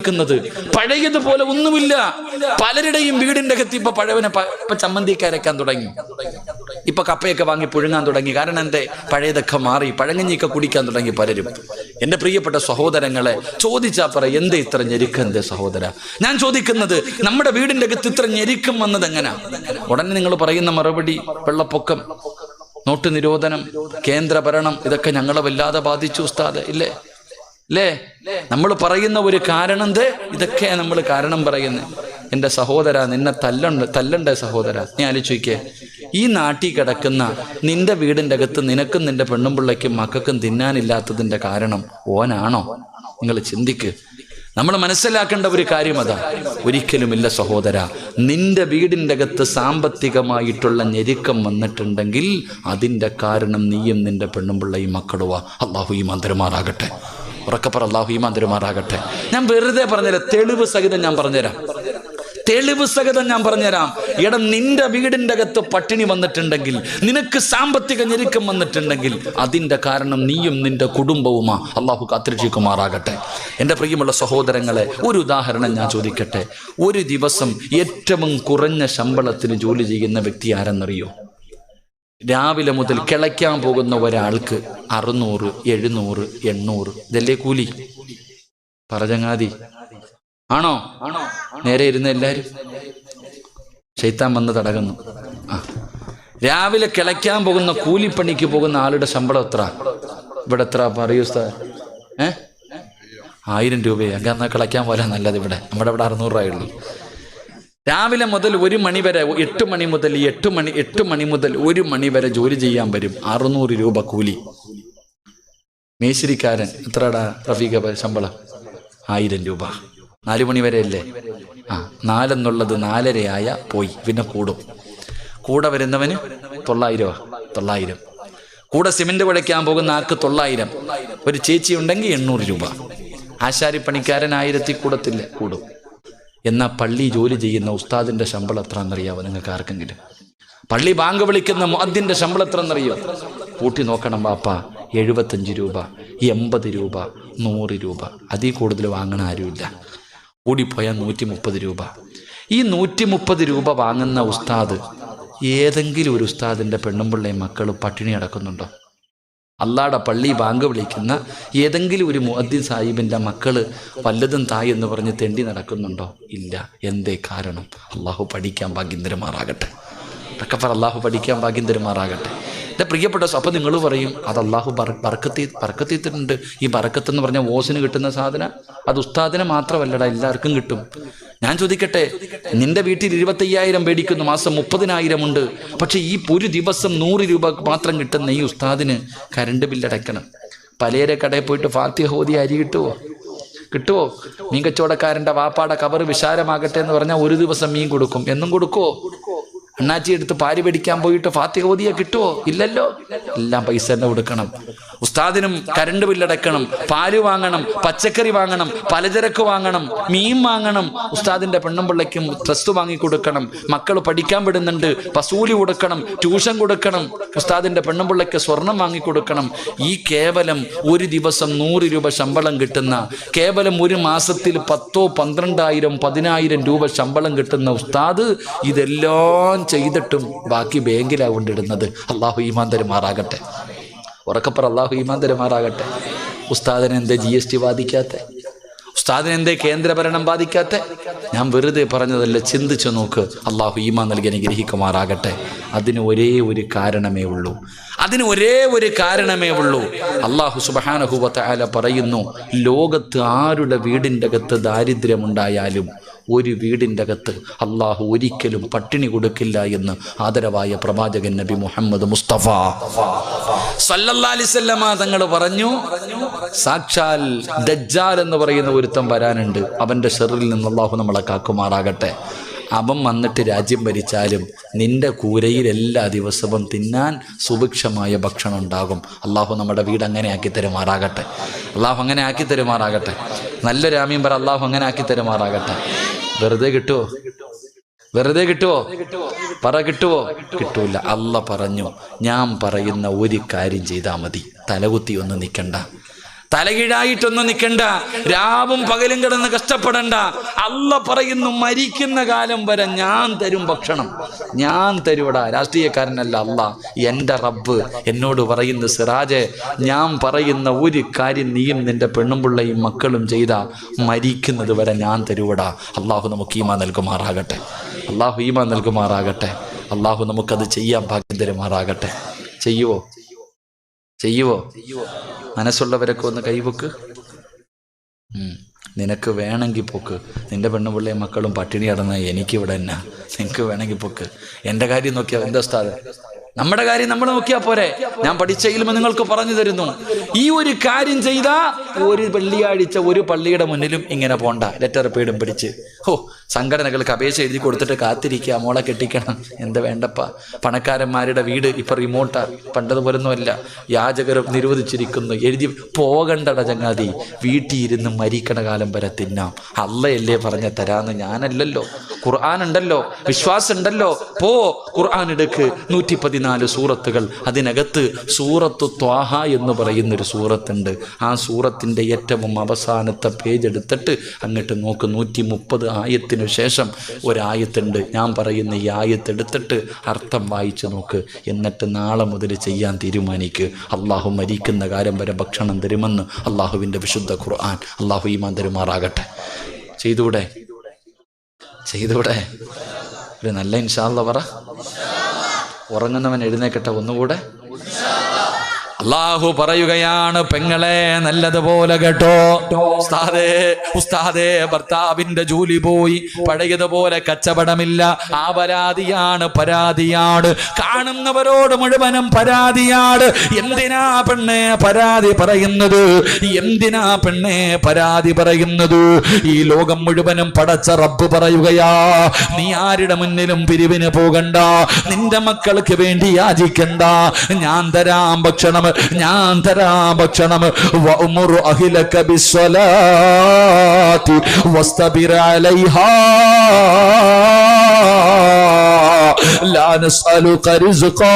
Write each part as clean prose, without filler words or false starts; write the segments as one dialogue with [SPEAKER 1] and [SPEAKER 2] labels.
[SPEAKER 1] ചോദിക്കുന്നത്. പഴയതുപോലെ ഒന്നുമില്ല. പലരുടെയും വീടിന്റെ അകത്ത് ഇപ്പൊ പഴവനെ ഇപ്പൊ ചമ്മന്തിയൊക്കെ അരക്കാൻ തുടങ്ങി, ഇപ്പൊ കപ്പയൊക്കെ വാങ്ങി പുഴുങ്ങാൻ തുടങ്ങി. കാരണം എന്തേ? പഴയതൊക്കെ മാറി, പഴങ്ങഞ്ഞിയൊക്കെ കുടിക്കാൻ തുടങ്ങി പലരും. എന്റെ പ്രിയപ്പെട്ട സഹോദരങ്ങളെ, ചോദിച്ചാ പറ എന്തേ ഇത്ര ഞെരുക്കം? എന്തേ സഹോദര? ഞാൻ ചോദിക്കുന്നത്, നമ്മുടെ വീടിന്റെ അകത്ത് ഇത്ര ഞെരുക്കം വന്നത് എങ്ങനാ? ഉടനെ നിങ്ങൾ പറയുന്ന മറുപടി, വെള്ളപ്പൊക്കം, നോട്ട് നിരോധനം, കേന്ദ്ര ഭരണം, ഇതൊക്കെ ഞങ്ങളെ വല്ലാതെ ബാധിച്ചു ഉസ്താദ്. ഇല്ലേ അല്ലേ? നമ്മൾ പറയുന്ന ഒരു കാരണം എന്തേ? ഇതൊക്കെ നമ്മൾ കാരണം പറയുന്നത്. എൻ്റെ സഹോദര, നിന്നെ തല്ലണ്ടേ സഹോദര? നീ ആലോചിക്കേ, ഈ നാട്ടിൽ കിടക്കുന്ന നിന്റെ വീടിൻ്റെ അകത്ത് നിനക്കും നിന്റെ പെണ്ണുമ്പിള്ളയ്ക്കും മക്കൾക്കും തിന്നാനില്ലാത്തതിൻ്റെ കാരണം ഓനാണോ? നിങ്ങൾ ചിന്തിക്ക്. നമ്മൾ മനസ്സിലാക്കേണ്ട ഒരു കാര്യം അതാ. ഒരിക്കലുമില്ല സഹോദര. നിന്റെ വീടിൻ്റെ അകത്ത് സാമ്പത്തികമായിട്ടുള്ള ഞെരുക്കം വന്നിട്ടുണ്ടെങ്കിൽ അതിൻ്റെ കാരണം നീയും നിന്റെ പെണ്ണുമ്പിള്ളയും മക്കളുവാ. അള്ളാഹു ഈമാൻ തരുമാറാകട്ടെ. ഉറക്കപ്പറ, അള്ളാഹു ഈമാൻ തരുമാറാകട്ടെ. ഞാൻ വെറുതെ പറഞ്ഞുതരാം, തെളിവ് സഹിതം ഞാൻ പറഞ്ഞുതരാം. എടാ, നിന്റെ വീടിൻ്റെ അകത്ത് പട്ടിണി വന്നിട്ടുണ്ടെങ്കിൽ, നിനക്ക് സാമ്പത്തിക ഞെരുക്കം വന്നിട്ടുണ്ടെങ്കിൽ അതിൻ്റെ കാരണം നീയും നിന്റെ കുടുംബവുമാ. അള്ളാഹു കാത്തിരക്ഷിക്കുമാറാകട്ടെ. എൻ്റെ പ്രിയമുള്ള സഹോദരങ്ങളെ, ഒരു ഉദാഹരണം ഞാൻ ചോദിക്കട്ടെ. ഒരു ദിവസം ഏറ്റവും കുറഞ്ഞ ശമ്പളത്തിന് ജോലി ചെയ്യുന്ന വ്യക്തി ആരെന്നറിയോ? രാവിലെ മുതൽ കിളയ്ക്കാൻ പോകുന്ന ഒരാൾക്ക് 600, 700, 800 ഇതല്ലേ കൂലി? പറചങ്ങാതി ആണോ? നേരെ ഇരുന്ന് എല്ലാവരും ശൈത്താൻ വന്ന് തടകുന്നു. രാവിലെ കിളയ്ക്കാൻ പോകുന്ന കൂലിപ്പണിക്ക് പോകുന്ന ആളുടെ ശമ്പളം എത്ര? ഇവിടെ എത്ര പറയൂ ഉസ്താദ്? 1000 രൂപയാണ്. കാരണം കിളയ്ക്കാൻ പോലെ നല്ലത്. നമ്മുടെ ഇവിടെ 600 രൂപയുള്ളൂ. രാവിലെ മുതൽ 1 മണി വരെ, 8 മണി മുതൽ 8 മണി മുതൽ 1 മണി വരെ ജോലി ചെയ്യാൻ വരും. 600 രൂപ കൂലി. മേശിരിക്കാരൻ എത്രടാ റഫീഖ ശമ്പളം? 1000 രൂപ. 4 മണി വരെ അല്ലേ? 4 എന്നുള്ളത് 4:30 ആയ പോയി, പിന്നെ കൂടും. കൂടെ വരുന്നവന് 900. കൂടെ സിമെന്റ് കുഴയ്ക്കാൻ പോകുന്ന ആൾക്ക് 900. ഒരു ചേച്ചി ഉണ്ടെങ്കിൽ 800 രൂപ. ആശാരിപ്പണിക്കാരൻ 1000 കൂടത്തില്ല, കൂടും. എന്നാൽ പള്ളി ജോലി ചെയ്യുന്ന ഉസ്താദിന്റെ ശമ്പളം എത്ര എന്നറിയാവോ നിങ്ങൾക്ക് ആർക്കെങ്കിലും? പള്ളി ബാങ്ക് വിളിക്കുന്ന മുഅദ്ദിന്റെ ശമ്പളം എത്ര എന്നറിയോ? കൂട്ടി നോക്കണം വാപ്പ. 75 രൂപ, 80 രൂപ, 100 രൂപ. അതിൽ കൂടുതൽ വാങ്ങണ ആരുമില്ല. കൂടിപ്പോയാൽ 130 രൂപ. ഈ 130 രൂപ വാങ്ങുന്ന ഉസ്താദ്, ഏതെങ്കിലും ഒരു ഉസ്താദിന്റെ പെണ്ണുമ്പിള്ളയും മക്കൾ പട്ടിണി അടക്കുന്നുണ്ടോ? അള്ളാടെ പള്ളി ബാങ്ക് വിളിക്കുന്ന ഏതെങ്കിലും ഒരു മുഅദ്ദിൻ സാഹിബിൻ്റെ മക്കൾ വല്ലതും തായ് എന്ന് പറഞ്ഞ് തെണ്ടി നടക്കുന്നുണ്ടോ? ഇല്ല. എന്തേ കാരണം? അള്ളാഹു പഠിക്കാൻ ഭാഗ്യം തരുമാറാകട്ടെ. അള്ളാഹു പഠിക്കാൻ ഭാഗ്യം തരുമാറാകട്ടെ. എൻ്റെ പ്രിയപ്പെട്ട, അപ്പം നിങ്ങൾ പറയും അത് അള്ളാഹു ബർക്കത്തിട്ടുണ്ട്. ഈ ബർക്കത്ത് എന്ന് പറഞ്ഞാൽ ഓസിന് കിട്ടുന്ന സാധനം അത് ഉസ്താദിന് മാത്രമല്ലടാ, എല്ലാവർക്കും കിട്ടും. ഞാൻ ചോദിക്കട്ടെ, നിന്റെ വീട്ടിൽ 25,000 മേടിക്കുന്നു, മാസം 30,000 ഉണ്ട്. പക്ഷെ ഈ ഒരു ദിവസം 100 രൂപ മാത്രം കിട്ടുന്ന ഈ ഉസ്താദിന് കറണ്ട് ബില്ലടയ്ക്കണം. പലരെ കടയിൽ പോയിട്ട് ഫാത്തിഹ ഓതി അരി കിട്ടുമോ? മീൻ കച്ചവടക്കാരൻ്റെ വാപ്പാടെ കവറ് വിശാലമാകട്ടെ എന്ന് പറഞ്ഞാൽ ഒരു ദിവസം മീൻ കൊടുക്കും. എന്നും കൊടുക്കുമോ? അണ്ണാച്ചി എടുത്ത് പാരി പിടിക്കാൻ പോയിട്ട് ഫാത്തിഹ ഓതിയ കിട്ടുമോ? ഇല്ലല്ലോ. എല്ലാം പൈസ തന്നെ കൊടുക്കണം. ഉസ്താദിനും കറണ്ട് ബില്ലടക്കണം, പാല് വാങ്ങണം, പച്ചക്കറി വാങ്ങണം, പലചരക്ക് വാങ്ങണം, മീൻ വാങ്ങണം. ഉസ്താദിന്റെ പെണ്ണുമ്പിള്ളയ്ക്കും ഡ്രസ്സ് വാങ്ങിക്കൊടുക്കണം. മക്കൾ പഠിക്കാൻ വിടുന്നുണ്ട്, വസൂലി കൊടുക്കണം, ട്യൂഷൻ കൊടുക്കണം. ഉസ്താദിന്റെ പെണ്ണുമ്പിള്ളയ്ക്ക് സ്വർണം വാങ്ങിക്കൊടുക്കണം. ഈ കേവലം ഒരു ദിവസം 100 രൂപ ശമ്പളം കിട്ടുന്ന, കേവലം ഒരു മാസത്തിൽ 10,000, 12,000, 10,000 രൂപ ശമ്പളം കിട്ടുന്ന ഉസ്താദ് ഇതെല്ലാം ചെയ്തിട്ടും ബാക്കി ബാങ്കിലാണ് കൊണ്ടിടുന്നത്. അള്ളാഹു ഈമാൻ തരുമാറാകട്ടെ. ഉറക്കപ്പറ, അള്ളാഹു ഈമാൻ തരുമാറാകട്ടെ. ഉസ്താദിനെ എന്തേ GST ബാധിക്കാത്ത? ഉസ്താദിനെ എന്തേ കേന്ദ്രഭരണം ബാധിക്കാത്ത? ഞാൻ വെറുതെ പറഞ്ഞതല്ല, ചിന്തിച്ചു നോക്ക്. അള്ളാഹു ഈമാൻ നൽകി അനുഗ്രഹിക്കുമാറാകട്ടെ. അതിന് ഒരേ ഒരു കാരണമേ ഉള്ളൂ. അള്ളാഹു സുബ്ഹാനഹു വ തആല പറയുന്നു, ലോകത്ത് ആരുടെ വീടിൻ്റെ അകത്ത് ദാരിദ്ര്യമുണ്ടായാലും ഒരു വീടിൻ്റെ അകത്ത് അള്ളാഹു ഒരിക്കലും പട്ടിണി കൊടുക്കില്ല എന്ന് ആദരവായ പ്രവാചകൻ നബി മുഹമ്മദ് മുസ്തഫ സല്ലല്ലാഹു അലൈഹി വസല്ലമ തങ്ങൾ പറഞ്ഞു. സാക്ഷാൽ ദജ്ജാൽ എന്ന് പറയുന്ന ഒരുത്തൻ വരാനുണ്ട്. അവൻ്റെ ഷർറിൽ നിന്ന് അള്ളാഹു നമ്മളെ കാക്കുമാറാകട്ടെ. അവൻ വന്നിട്ട് രാജ്യം ഭരിച്ചാലും നിന്റെ കൂരയിൽ എല്ലാ ദിവസവും തിന്നാൻ സുഭിക്ഷമായ ഭക്ഷണം ഉണ്ടാകും. അള്ളാഹു നമ്മുടെ വീട് അങ്ങനെ ആക്കി തരുമാറാകട്ടെ. നല്ലൊരു ആമീൻ പറ. അള്ളാഹു അങ്ങനെ ആക്കി തരുമാറാകട്ടെ. വെറുതെ കിട്ടുവോ? പറ, കിട്ടുവോ? കിട്ടൂല. അല്ല പറഞ്ഞു, ഞാൻ പറയുന്ന ഒരു കാര്യം ചെയ്താൽ മതി. തലകുത്തി ഒന്നും നിൽക്കണ്ട. തലകീഴായിട്ടൊന്നും നിൽക്കണ്ട, രാവും പകലും കിടന്ന് കഷ്ടപ്പെടണ്ട. അല്ല പറയുന്നു മരിക്കുന്ന കാലം വരെ ഞാൻ തരും ഭക്ഷണം, ഞാൻ തരുവടാ. രാഷ്ട്രീയക്കാരനല്ല അല്ല, എൻ്റെ റബ്ബ് എന്നോട് പറയുന്നു, സിറാജെ ഞാൻ പറയുന്ന ഒരു കാര്യം നീയും നിന്റെ പെണ്ണുമ്പിള്ളയും മക്കളും ചെയ്താ മരിക്കുന്നത് വരെ ഞാൻ തരുവടാ. അള്ളാഹു നമുക്ക് ഈമാൻ നൽകുമാറാകട്ടെ, അള്ളാഹു ഈമാൻ നൽകുമാറാകട്ടെ. അള്ളാഹു നമുക്കത് ചെയ്യാൻ ഭാഗ്യം തരുമാറാകട്ടെ. ചെയ്യുവോ? ചെയ്യുവോ? മനസ്സുള്ളവരൊക്കെ ഒന്ന് കൈവക്ക്. നിനക്ക് വേണമെങ്കിൽ പൊക്ക്. നിന്റെ പെണ്ണുപിള്ളയും മക്കളും പട്ടിണി കിടന്ന എനിക്കിവിടെ എന്നാ, നിനക്ക് വേണമെങ്കിൽ പൊക്ക്. എൻ്റെ കാര്യം നോക്കിയാൽ എന്താ ഉസ്താദേ? നമ്മുടെ കാര്യം നമ്മൾ നോക്കിയാൽ പോരെ? ഞാൻ പഠിച്ച ഇൽമ നിങ്ങൾക്ക് പറഞ്ഞു തരുന്നു. ഈ ഒരു കാര്യം ചെയ്താ ഒരു വെള്ളിയാഴ്ച ഒരു പള്ളിയുടെ മുന്നിലും ഇങ്ങനെ പോണ്ട, ലെറ്റർ പേടും പിടിച്ച്. സംഘടനകൾക്ക് അപേക്ഷ എഴുതി കൊടുത്തിട്ട് കാത്തിരിക്കുക, മോളെ കെട്ടിക്കണം. എന്താ വേണ്ടപ്പ? പണക്കാരന്മാരുടെ വീട് ഇപ്പൊ റിമോട്ടാ, പണ്ടതുപോലൊന്നുമല്ല. യാചകരും നിരോധിച്ചിരിക്കുന്നു. എഴുതി പോകണ്ടട ചങ്ങാതി, വീട്ടിൽ ഇരുന്ന് മരിക്കണ കാലം വരെ തിന്നാം. അള്ളയല്ലേ പറഞ്ഞ തരാന്ന്, ഞാനല്ലല്ലോ. ഖുർആൻ ഉണ്ടല്ലോ, വിശ്വാസം ഉണ്ടല്ലോ. പോ ഖുർആൻ എടുക്ക്. 114 സൂറത്തുകൾ, അതിനകത്ത് സൂറത്തു ത്വാഹ എന്ന് പറയുന്നൊരു സൂറത്തുണ്ട്. ആ സൂറത്തിൻ്റെ ഏറ്റവും അവസാനത്തെ പേജ് എടുത്തിട്ട് അങ്ങോട്ട് നോക്ക്. 130 ആയത്തിനു ശേഷം ഒരായത്തുണ്ട്. ഞാൻ പറയുന്ന ഈ ആയത്ത് എടുത്തിട്ട് അർത്ഥം വായിച്ചു നോക്ക്. എന്നിട്ട് നാളെ മുതൽ ചെയ്യാൻ തീരുമാനിക്ക്. അള്ളാഹു മരിക്കുന്ന കാലം വരെ ഭക്ഷണം തരുമെന്ന് അള്ളാഹുവിൻ്റെ വിശുദ്ധ ഖുർആൻ. അള്ളാഹു ഈമാൻ തരുമാറാകട്ടെ. ചെയ്തൂടെ? ചെയ്തൂടെ? ഒരു നല്ല ഇൻഷാ അല്ലാഹ് പറ. ഉറങ്ങുന്നവൻ എഴുന്നേക്കട്ടെ ഒന്നുകൂടെ. അള്ളാഹു പറയുകയാണ്, പെങ്ങളെ നല്ലതുപോലെ കേട്ടോ. ഉസ്താദേ ഭർത്താവിന്റെ ജോലി പോയി, പഴയതുപോലെ കച്ചവടമില്ല. ആ പരാതിയാണ്. കാണുന്നവരോട് മുഴുവനും പരാതിയാണ്. എന്തിനാ പെണ്ണെ പരാതി പറയുന്നത്? എന്തിനാ പെണ്ണെ പരാതി പറയുന്നത്? ഈ ലോകം മുഴുവനും പടച്ച റബ്ബ് പറയുകയാ, നീ ആരുടെ മുന്നിലും പിരിവിന് പോകണ്ട, നിന്റെ മക്കൾക്ക് വേണ്ടി യാചിക്കണ്ട. ഞാൻ തരാം ഭക്ഷണം, ഞാൻ തരാം ഭക്ഷണം. വഅ്മുറു അഹ്ലക ബിസ്സലാത്തി വസ്തബിർ അലൈഹാ ലാ നസ്അലുക റിസ്ഖാ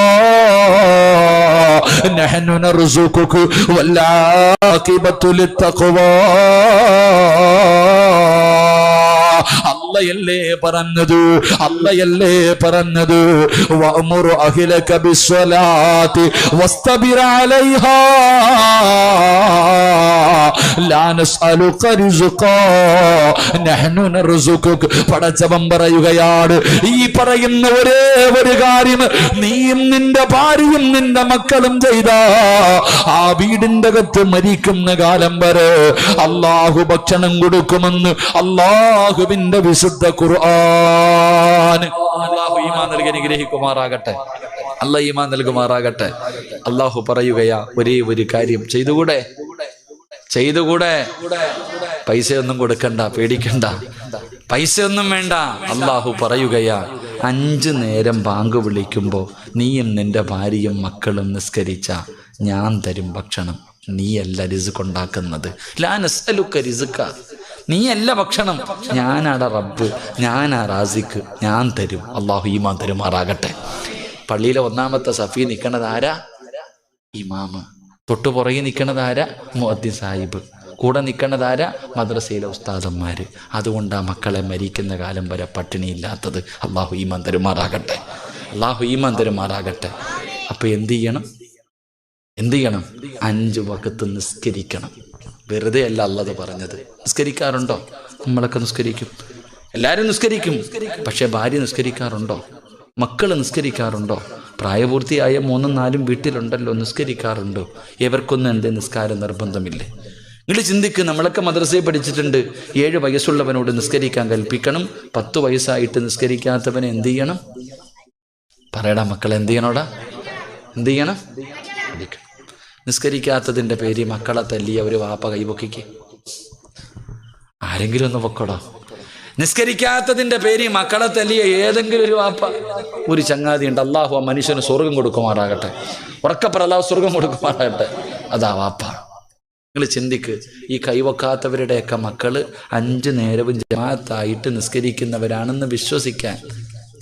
[SPEAKER 1] നഹ്നു നർസുകുക വൽ ആഖിബത്തു ലിത്തഖ്വാ. അല്ലയല്ലേ പറഞ്ഞത് വഅ്മുറു അഹ്ലക ബിസ്സലാത്തി വസ്തബിർ അലൈഹാ ലാ നസ്അലുക റിസ്ഖാ നഹ്നു നർസുകുക. പടച്ചവൻ പറയുകയാണ്, ഈ പറയുന്ന ഒരേ ഒരു കാര്യം നീയും നിന്റെ ഭാര്യയും നിന്റെ മക്കളും ചെയ്താ ആ വീടിന്റെ അകത്ത് മരിക്കുന്ന കാലം വരെ അള്ളാഹു ഭക്ഷണം കൊടുക്കുമെന്ന് അള്ളാഹുവിന്റെ വിശുദ്ധ ഖുർആൻ. അള്ളാഹു ഈമാൻ നൽകി അനുഗ്രഹിക്കുമാറാകട്ടെ. അല്ലാഹു ഈമാൻ നൽകുമാറാകട്ടെ. അള്ളാഹു പറയുകയാ, ഒരേ ഒരു കാര്യം ചെയ്തുകൂടെ? പൈസയൊന്നും കൊടുക്കണ്ട, പേടിക്കണ്ട, പൈസയൊന്നും വേണ്ട. അള്ളാഹു പറയുകയാ, 5 നേരം ബാങ്ക് വിളിക്കുമ്പോൾ നീയും നിന്റെ ഭാര്യയും മക്കളും നിസ്കരിച്ച ഞാൻ തരും ഭക്ഷണം. നീയല്ല റിസ്ക് ഉണ്ടാക്കുന്നത്. ലാ നസ്അലുക റിസ്ക, നീയല്ല ഭക്ഷണം, ഞാനാട റബ്ബ്, ഞാനാ റാസിക്ക്, ഞാൻ തരും. അള്ളാഹു ഈമാൻ തരുമാറാകട്ടെ. പള്ളിയിലെ 1-ാമത്തെ സഫി നിൽക്കണത് ആരാ? ഇമാമ്. തൊട്ടു പുറകെ നിൽക്കണത് ആരാ? മുഅദ്ദിൻ സാഹിബ്. കൂടെ നിൽക്കണത് ആരാ? മദ്രസയിലെ ഉസ്താദന്മാർ. അതുകൊണ്ടാണ് മക്കളെ മരിക്കുന്ന കാലം വരെ പട്ടിണിയില്ലാത്തത്. അള്ളാഹു ഈമാൻ തരുമാറാകട്ടെ. അള്ളാഹു ഈമാൻ തരുമാറാകട്ടെ. അപ്പൊ എന്ത് ചെയ്യണം? 5 വഖത്ത് നിസ്കരിക്കണം. വെറുതെ അല്ല അല്ലാഹു പറഞ്ഞത്. നിസ്കരിക്കാറുണ്ടോ? നമ്മളൊക്കെ നിസ്കരിക്കും, എല്ലാവരും നിസ്കരിക്കും. പക്ഷെ ഭാര്യ നിസ്കരിക്കാറുണ്ടോ? മക്കൾ നിസ്കരിക്കാറുണ്ടോ? പ്രായപൂർത്തിയായ 3ഉം 4ഉം വീട്ടിലുണ്ടല്ലോ, നിസ്കരിക്കാറുണ്ടോ? ഇവർക്കൊന്നും എൻ്റെ നിസ്കാരം നിർബന്ധമില്ലേ? നിങ്ങൾ ചിന്തിക്ക്. നമ്മളൊക്കെ മദ്രസയിൽ പഠിച്ചിട്ടുണ്ട്, 7 വയസ്സുള്ളവനോട് നിസ്കരിക്കാൻ കൽപ്പിക്കണം. 10 വയസ്സായിട്ട് നിസ്കരിക്കാത്തവനെ എന്ത് ചെയ്യണം? പറയടാ മക്കളെ, എന്ത് ചെയ്യണോടാ? എന്ത് ചെയ്യണം? നിസ്കരിക്കാത്തതിൻ്റെ പേര് മക്കളെ തല്ലിയ ഒരു വാപ്പ കൈപൊക്കിക്ക്. ആരെങ്കിലും ഒന്ന് പൊക്കോടാ. നിസ്കരിക്കാത്തതിൻ്റെ പേര് മക്കളെ തല്ലിയ ഏതെങ്കിലും ഒരു വാപ്പ, ഒരു ചങ്ങാതി ഉണ്ട്. അള്ളാഹു ആ മനുഷ്യന് സ്വർഗം കൊടുക്കുമാറാകട്ടെ. ഉറക്കപ്പറ അള്ളാഹു സ്വർഗം കൊടുക്കുമാറാകട്ടെ. അതാ വാപ്പ. നിങ്ങൾ ചിന്തിക്ക്. ഈ കൈവക്കാത്തവരുടെയൊക്കെ മക്കള് 5 നേരവും ജമാഅത്തായിട്ട് നിസ്കരിക്കുന്നവരാണെന്ന് വിശ്വസിക്കാൻ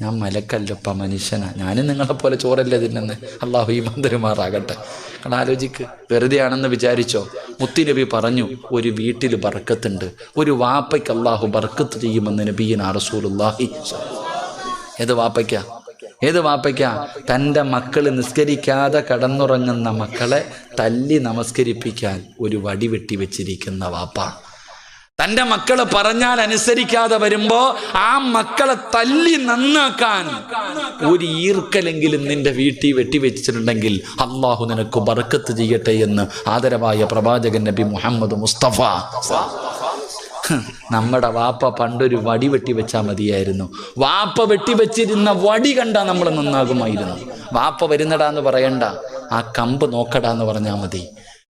[SPEAKER 1] ഞാൻ മലക്കല്ലപ്പ, മനുഷ്യനാ. ഞാനും നിങ്ങളെപ്പോലെ ചോറല്ലേ തിന്നെന്ന്. അള്ളാഹു ഈമാൻ തരുമാറാകട്ടെ. കാരണം ആലോചിക്ക്, വെറുതെയാണെന്ന് വിചാരിച്ചോ? മുത്തുനബി പറഞ്ഞു, ഒരു വീട്ടിൽ ബർക്കത്തുണ്ട്, ഒരു വാപ്പയ്ക്ക് അള്ളാഹു ബർക്കത്ത് ചെയ്യുമെന്ന് നബിയിനാ റസൂലുള്ളാഹി. ഏത് വാപ്പയ്ക്കാ? ഏത് വാപ്പയ്ക്കാ? തൻ്റെ മക്കൾ നിസ്കരിക്കാതെ കടന്നുറങ്ങുന്ന മക്കളെ തല്ലി നമസ്കരിപ്പിക്കാൻ ഒരു വടി വെട്ടി വെച്ചിരിക്കുന്ന വാപ്പ. തൻ്റെ മക്കള് പറഞ്ഞാൽ അനുസരിക്കാതെ വരുമ്പോ ആ മക്കളെ തല്ലി നന്നാക്കാൻ ഒരു ഈർക്കലെങ്കിലും നിന്റെ വീട്ടിൽ വെട്ടിവെച്ചിട്ടുണ്ടെങ്കിൽ അള്ളാഹു നിനക്ക് ബർക്കത്ത് ചെയ്യട്ടെ എന്ന് ആദരവായ പ്രവാചകൻ നബി മുഹമ്മദ് മുസ്തഫ. നമ്മുടെ വാപ്പ പണ്ടൊരു വടി വെട്ടിവെച്ചാൽ മതിയായിരുന്നു. വാപ്പ വെട്ടിവെച്ചിരുന്ന വടി കണ്ടാ നമ്മൾ നന്നാകുമായിരുന്നു. വാപ്പ വരുന്നടാന്ന് പറയണ്ട, ആ കമ്പ് നോക്കടാന്ന് പറഞ്ഞാൽ മതി.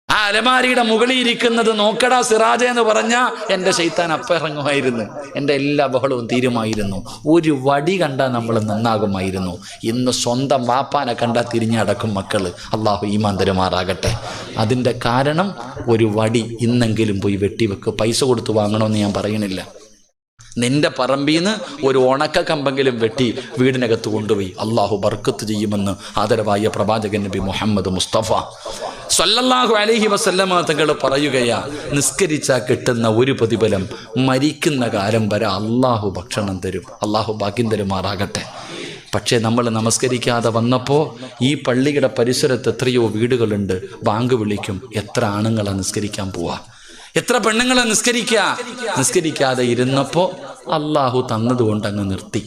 [SPEAKER 1] ആ അലമാരിയുടെ മുകളിൽ ഇരിക്കുന്നത് നോക്കടാ സിറാജ എന്ന് പറഞ്ഞാൽ എൻ്റെ ശൈത്താൻ അപ്പം ഇറങ്ങുമായിരുന്നു. എൻ്റെ എല്ലാ ബഹളവും തീരുമായിരുന്നു. ഒരു വടി കണ്ടാൽ നമ്മൾ നന്നാകുമായിരുന്നു. ഇന്ന് സ്വന്തം വാപ്പാനെ കണ്ടാൽ തിരിഞ്ഞടക്കും മക്കൾ. അള്ളാഹു ഈമാൻ തരുമാറാകട്ടെ. അതിൻ്റെ കാരണം ഒരു വടി ഇന്നെങ്കിലും പോയി വെട്ടിവെക്ക്. പൈസ കൊടുത്ത് വാങ്ങണമെന്ന് ഞാൻ പറയണില്ല. നിന്റെ പറമ്പിൽ നിന്ന് ഒരു ഉണക്ക കമ്പെങ്കിലും വെട്ടി വീടിനകത്ത് കൊണ്ടുപോയി അള്ളാഹു ബർക്കത്ത് ചെയ്യുമെന്ന് ആദരവായ പ്രവാചകൻ നബി മുഹമ്മദ് മുസ്തഫ സല്ലല്ലാഹു അലൈഹി വസല്ലമ തങ്ങൾ പറയുകയാ, നിസ്കരിച്ചാൽ കിട്ടുന്ന ഒരു പ്രതിഫലം മരിക്കുന്ന കാലം വരെ അള്ളാഹു ഭക്ഷണം തരും. അള്ളാഹു ഭാഗ്യം തരുമാറാകട്ടെ. പക്ഷേ നമ്മൾ നമസ്കരിക്കാതെ വന്നപ്പോൾ ഈ പള്ളിയുടെ പരിസരത്ത് എത്രയോ വീടുകളുണ്ട്. ബാങ്ക് വിളിക്കും, എത്ര ആണുങ്ങളാണ് നിസ്കരിക്കാൻ പോവാ, എത്ര പെണ്ണുങ്ങളെ നിസ്കരിക്കാതെ ഇരുന്നപ്പോൾ അള്ളാഹു തന്നതുകൊണ്ട് അങ്ങ് നിർത്തി.